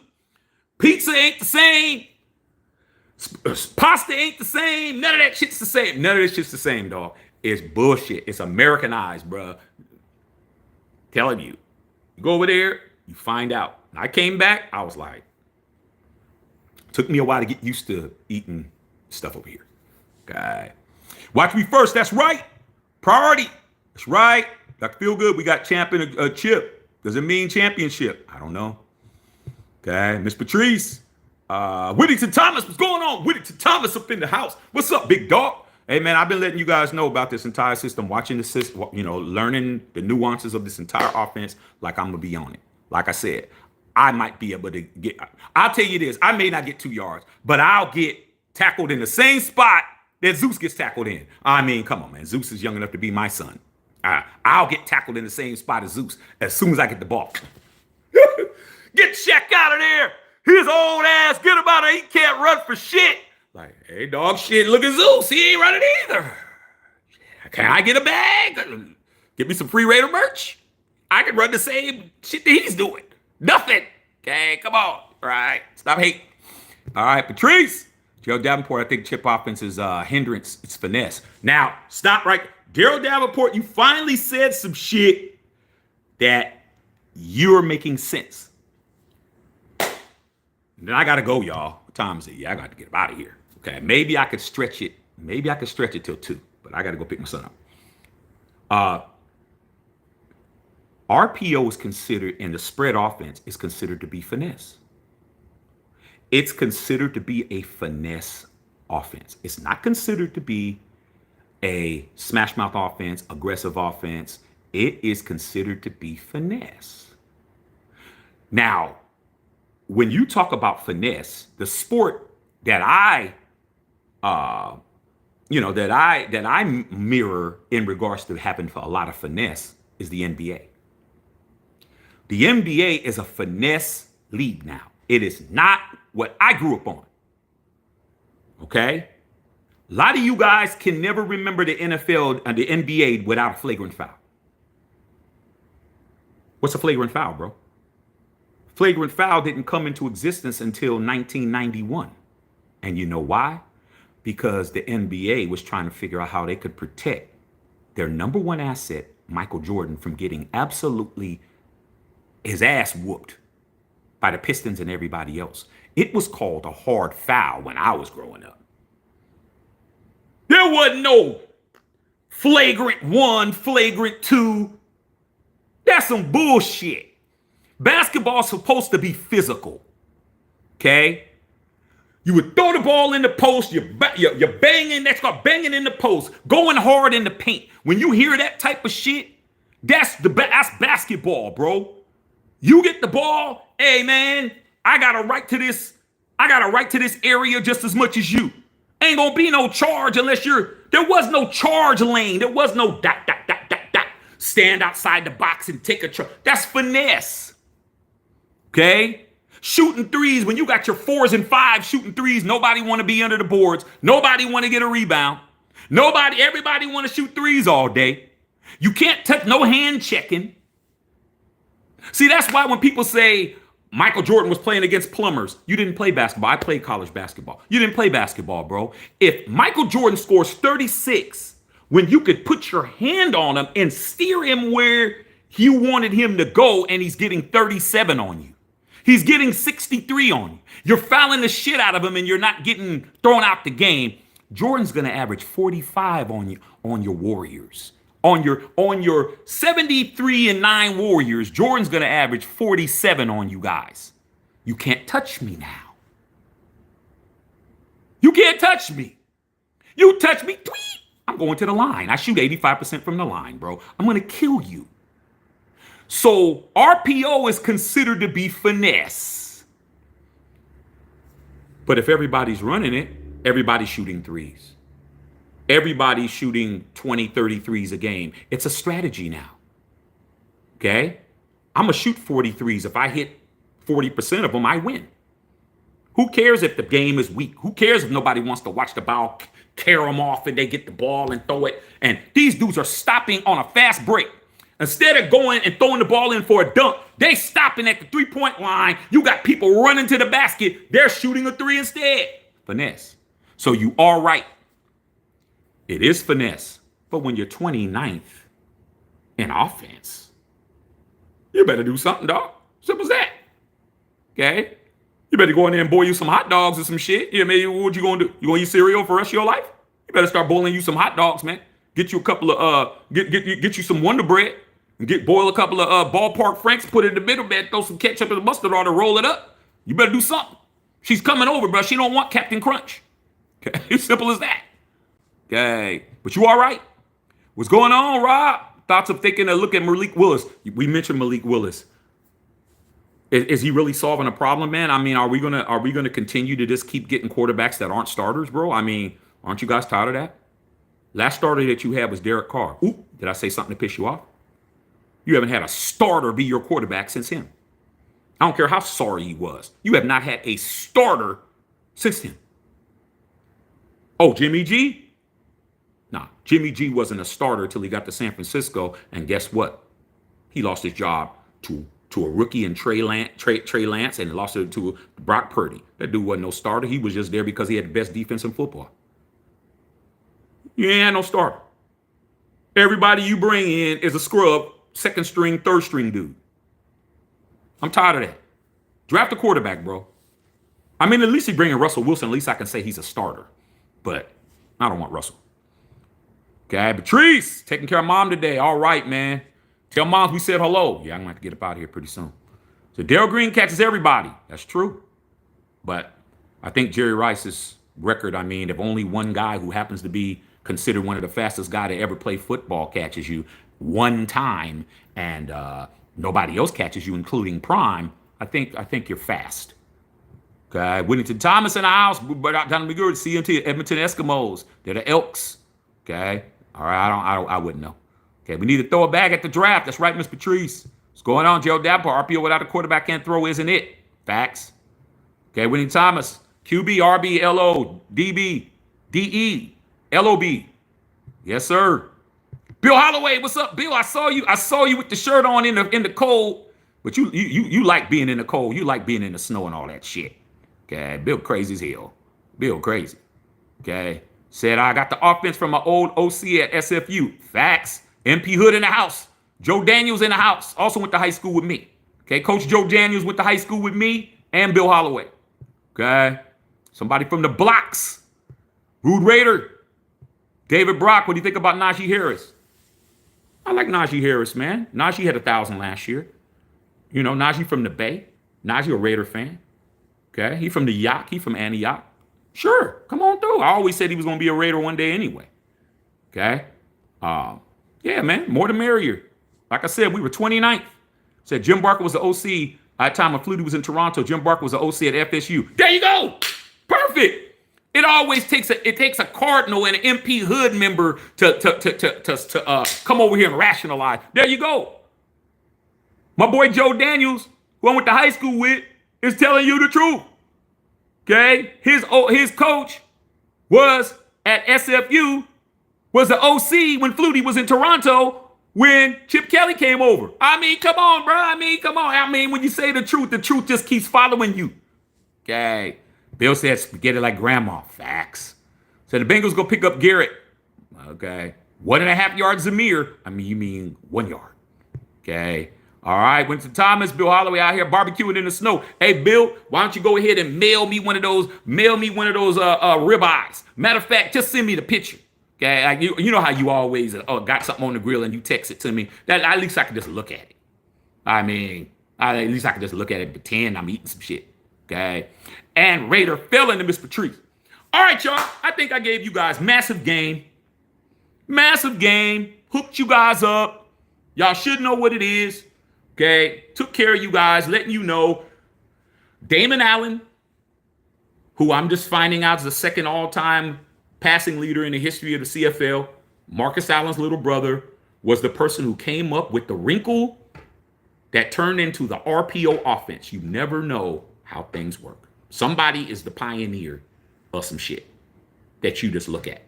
Pizza ain't the same. Pasta ain't the same. None of that shit's the same. None of this shit's the same, dog. It's bullshit. It's Americanized, bro. Telling you. You go over there, you find out. I came back, I was like, took me a while to get used to eating stuff over here. Okay. Watch me first. That's right. Priority. That's right. Dr. Feel Good. We got champion chip. Does it mean championship? I don't know. Okay. Miss Patrice. Whittington Thomas. What's going on? Whittington Thomas up in the house. What's up, big dog? Hey, man, I've been letting you guys know about this entire system, watching the system, learning the nuances of this entire offense like I'm going to be on it. Like I said, I might be able to get. I'll tell you this: I may not get 2 yards, but I'll get tackled in the same spot that Zeus gets tackled in. I mean, come on, man. Zeus is young enough to be my son. I'll get tackled in the same spot as Zeus as soon as I get the ball. Get Shaq out of there. His old ass, get him out of there. He can't run for shit. Like, hey, dog, shit, look at Zeus. He ain't running either. Can I get a bag? Give me some free Raider merch. I can run the same shit that he's doing. Nothing. Okay, come on. All right, stop hating. All right, Patrice. Joe Davenport, I think chip offense is hindrance. It's finesse. Now, stop right. Daryl Davenport, you finally said some shit that you're making sense. Then I got to go, y'all. What time is it? Yeah, I got to get out of here. Okay, maybe I could stretch it. Maybe I could stretch it till 2, but I got to go pick my son up. RPO is considered, and the spread offense is considered to be finesse. It's considered to be a finesse offense. It's not considered to be a smash mouth offense, aggressive offense. It is considered to be finesse. Now, when you talk about finesse, the sport that I mirror in regards to having a lot of finesse is the NBA. The NBA is a finesse league now. It is not what I grew up on. Okay? A lot of you guys can never remember the NFL and the NBA without a flagrant foul. What's a flagrant foul, bro? Flagrant foul didn't come into existence until 1991. And you know why? Because the NBA was trying to figure out how they could protect their number one asset, Michael Jordan, from getting absolutely his ass whooped by the Pistons and everybody else. It was called a hard foul when I was growing up. There wasn't no flagrant 1, flagrant 2. That's some bullshit. Basketball's supposed to be physical. Okay? You would throw the ball in the post, you're banging, that's called banging in the post, going hard in the paint. When you hear that type of shit, that's basketball, bro. You get the ball, hey man, I got a right to this area just as much as you. Ain't gonna be no charge unless there was no charge lane. There was no dot. Stand outside the box and take a charge. That's finesse. Okay? Shooting threes, when you got your 4s and 5s shooting threes, nobody want to be under the boards. Nobody want to get a rebound. Everybody want to shoot threes all day. You can't touch, no hand checking. See, that's why when people say Michael Jordan was playing against plumbers, you didn't play basketball. I played college basketball. You didn't play basketball, bro. If Michael Jordan scores 36, when you could put your hand on him and steer him where you wanted him to go, and he's getting 37 on you. He's getting 63 on you. You're fouling the shit out of him and you're not getting thrown out the game. Jordan's going to average 45 on you, on your Warriors. On your 73-9 Warriors, Jordan's going to average 47 on you guys. You can't touch me now. You can't touch me. You touch me, tweet. I'm going to the line. I shoot 85% from the line, bro. I'm going to kill you. So RPO is considered to be finesse. But if everybody's running it, everybody's shooting threes. Everybody's shooting 20, 30 threes a game. It's a strategy now. Okay? I'm going to shoot 43s. If I hit 40% of them, I win. Who cares if the game is weak? Who cares if nobody wants to watch the ball carry them off and they get the ball and throw it? And these dudes are stopping on a fast break. Instead of going and throwing the ball in for a dunk, they stopping at the 3-point line. You got people running to the basket. They're shooting a 3 instead. Finesse. So you are right. It is finesse. But when you're 29th in offense, you better do something, dog. Simple as that. Okay? You better go in there and boil you some hot dogs or some shit. Yeah, maybe what you gonna do? You gonna eat cereal for the rest of your life? You better start boiling you some hot dogs, man. Get you a couple of get you some Wonder Bread. And boil a couple of ballpark Franks, put it in the middle bed, throw some ketchup and mustard on it, roll it up. You better do something. She's coming over, bro. She don't want Captain Crunch. Okay, it's simple as that. Okay, but you all right? What's going on, Rob? Thoughts of taking a look at Malik Willis? We mentioned Malik Willis. Is he really solving a problem, man? I mean, are we gonna continue to just keep getting quarterbacks that aren't starters, bro? I mean, aren't you guys tired of that? Last starter that you had was Derek Carr. Ooh, did I say something to piss you off? You haven't had a starter be your quarterback since him. I don't care how sorry he was. You have not had a starter since him. Oh, Jimmy G? Nah, Jimmy G wasn't a starter till he got to San Francisco, and guess what? He lost his job to a rookie in Trey Lance, and lost it to Brock Purdy. That dude wasn't no starter. He was just there because he had the best defense in football. You ain't had no starter. Everybody you bring in is a scrub, second string, third string dude. I'm tired of that. Draft a quarterback, bro. I mean, at least you bring in Russell Wilson. At least I can say he's a starter. But I don't want Russell. Okay, Patrice, taking care of mom today. All right, man. Tell moms we said hello. Yeah, I'm going to have to get up out of here pretty soon. So Darryl Green catches everybody. That's true. But I think Jerry Rice's record, I mean, if only one guy who happens to be considered one of the fastest guy to ever play football catches you one time, and nobody else catches you, including Prime, I think you're fast. Okay, Whittington Thomas in the house, but down the good. CMT, Edmonton Eskimos. They're the Elks. Okay, all right, I wouldn't know. Okay, we need to throw a bag at the draft. That's right, Miss Patrice. What's going on, Joe Davenport? RPO without a quarterback can't throw, isn't it? Facts. Okay, Whittington Thomas, QB, RB, LO, DB, DE, LOB. Yes, sir. Bill Holloway, what's up, Bill? I saw you with the shirt on in the cold. But you like being in the cold. You like being in the snow and all that shit. Okay, Bill crazy as hell. Bill crazy. Okay, said I got the offense from my old OC at SFU. Facts. MP Hood in the house. Joe Daniels in the house. Also went to high school with me. Okay, Coach Joe Daniels went to high school with me and Bill Holloway. Okay, somebody from the blocks. Rude Raider. David Brock, what do you think about Najee Harris? I like Najee Harris, man. Najee had 1,000 last year. You know, Najee from the Bay. Najee a Raider fan. Okay, he from the Yacht. He from Antioch. Sure, come on through. I always said he was going to be a Raider one day anyway. Okay, yeah, man, more the merrier. Like I said, we were 29th. Said Jim Barker was the OC at the time when Flutie was in Toronto. Jim Barker was the OC at FSU. There you go. Perfect. It always takes a Cardinal and an MP Hood member to come over here and rationalize. There you go. My boy Joe Daniels, who I went to high school with, is telling you the truth. Okay? His coach was at SFU, was the OC when Flutie was in Toronto when Chip Kelly came over. I mean, come on, bro. I mean, come on. I mean, when you say the truth just keeps following you. Okay? Bill said spaghetti like grandma. Facts. So the Bengals go pick up Garrett. Okay. 1.5 yards Zamir. I mean, you mean 1 yard. Okay. All right. Winston Thomas, Bill Holloway out here barbecuing in the snow. Hey, Bill, why don't you go ahead and mail me one of those ribeyes? Matter of fact, just send me the picture. Okay. Like you know how you always got something on the grill and you text it to me. That at least I can just look at it. I mean, at least I can just look at it and pretend I'm eating some shit. Okay. And Raider fell into Miss Patrice. All right, y'all. I think I gave you guys massive game. Massive game. Hooked you guys up. Y'all should know what it is. Okay. Took care of you guys, letting you know. Damon Allen, who I'm just finding out is the second all-time passing leader in the history of the CFL. Marcus Allen's little brother was the person who came up with the wrinkle that turned into the RPO offense. You never know how things work. Somebody is the pioneer of some shit that you just look at.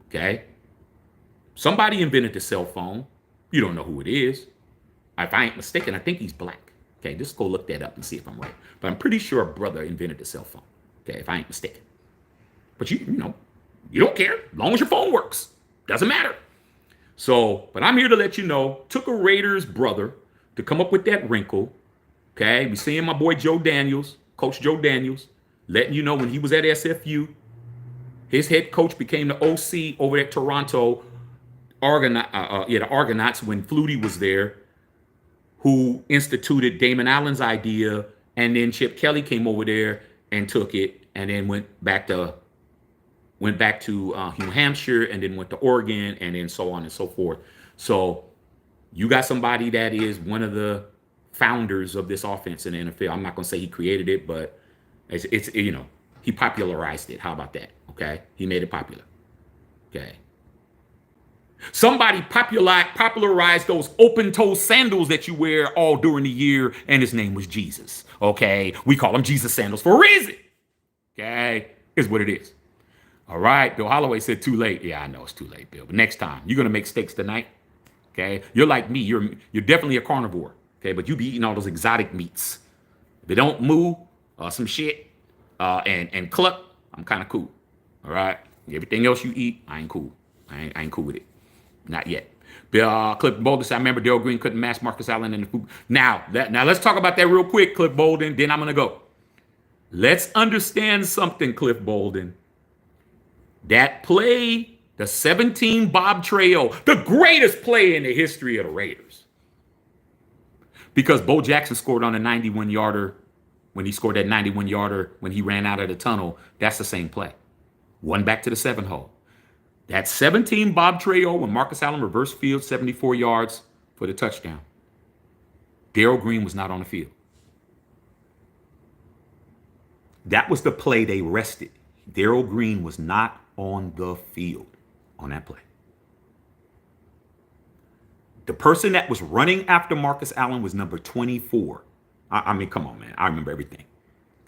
Okay? Somebody invented the cell phone. You don't know who it is. If I ain't mistaken, I think he's black. Okay, just go look that up and see if I'm right. But I'm pretty sure a brother invented the cell phone. Okay, if I ain't mistaken. But you don't care. As long as your phone works. Doesn't matter. So, but I'm here to let you know, took a Raiders brother to come up with that wrinkle. Okay, we seeing my boy Joe Daniels, Coach Joe Daniels, letting you know when he was at SFU, his head coach became the OC over at Toronto, the Argonauts when Flutie was there, who instituted Damon Allen's idea, and then Chip Kelly came over there and took it, and then went back to New Hampshire, and then went to Oregon, and then so on and so forth. So you got somebody that is one of the founders of this offense in the NFL. I'm not going to say he created it, but it's he popularized it. How about that? Okay, he made it popular. Okay. Somebody popularized those open-toe sandals that you wear all during the year, and his name was Jesus. Okay, we call them Jesus sandals for a reason. Okay, is what it is. All right, Bill Holloway said too late. Yeah, I know it's too late, Bill. But next time, you're gonna make steaks tonight. Okay, you're like me. You're definitely a carnivore. Okay, but you be eating all those exotic meats. If they don't moo, some shit, and cluck, I'm kind of cool. All right, everything else you eat, I ain't cool. I ain't cool with it. Not yet. Cliff Bolden said, I remember Darrell Green couldn't match Marcus Allen in the food. Now let's talk about that real quick, Cliff Bolden. Then I'm gonna go. Let's understand something, Cliff Bolden. That play, the 17 Bob Trail, the greatest play in the history of the Raiders. Because Bo Jackson scored on a 91-yarder when he scored that 91-yarder when he ran out of the tunnel. That's the same play. One back to the 7-hole. That 17 Bob Trail when Marcus Allen reversed field 74 yards for the touchdown. Darrell Green was not on the field. That was the play they rested. Darrell Green was not on the field on that play. The person that was running after Marcus Allen was number 24. I mean, come on, man. I remember everything.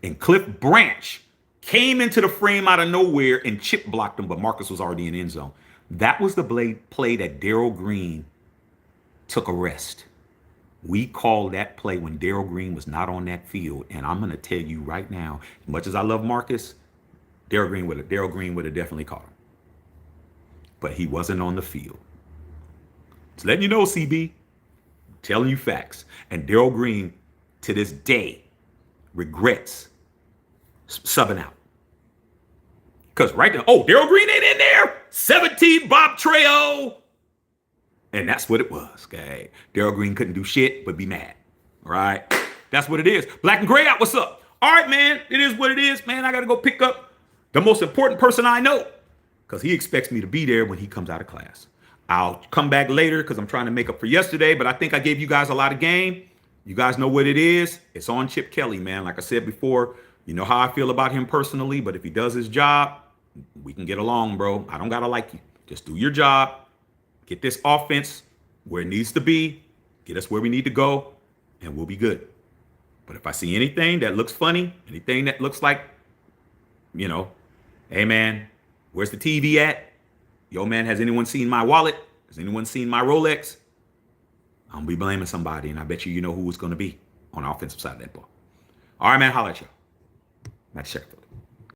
And Cliff Branch came into the frame out of nowhere and chip blocked him, but Marcus was already in the end zone. That was the play that Darrell Green took a rest. We called that play when Darrell Green was not on that field. And I'm going to tell you right now, as much as I love Marcus, Darrell Green would have definitely caught him. But he wasn't on the field. Just letting you know, CB. I'm telling you facts. And Darrell Green, to this day, regrets subbing out. Because right now, Darrell Green ain't in there. 17 Bob Trail. And that's what it was, okay? Darrell Green couldn't do shit but be mad. All right? That's what it is. Black and Gray out, what's up? All right, man. It is what it is, man. I got to go pick up the most important person I know because he expects me to be there when he comes out of class. I'll come back later because I'm trying to make up for yesterday, but I think I gave you guys a lot of game. You guys know what it is. It's on Chip Kelly, man. Like I said before, you know how I feel about him personally, but if he does his job, we can get along, bro. I don't got to like you. Just do your job. Get this offense where it needs to be. Get us where we need to go, and we'll be good. But if I see anything that looks funny, anything that looks like, hey, man, where's the TV at? Yo, man, has anyone seen my wallet? Has anyone seen my Rolex? I'm going to be blaming somebody, and I bet you know who it's going to be on the offensive side of that ball. All right, man, holla at y'all. Matt Sheffield.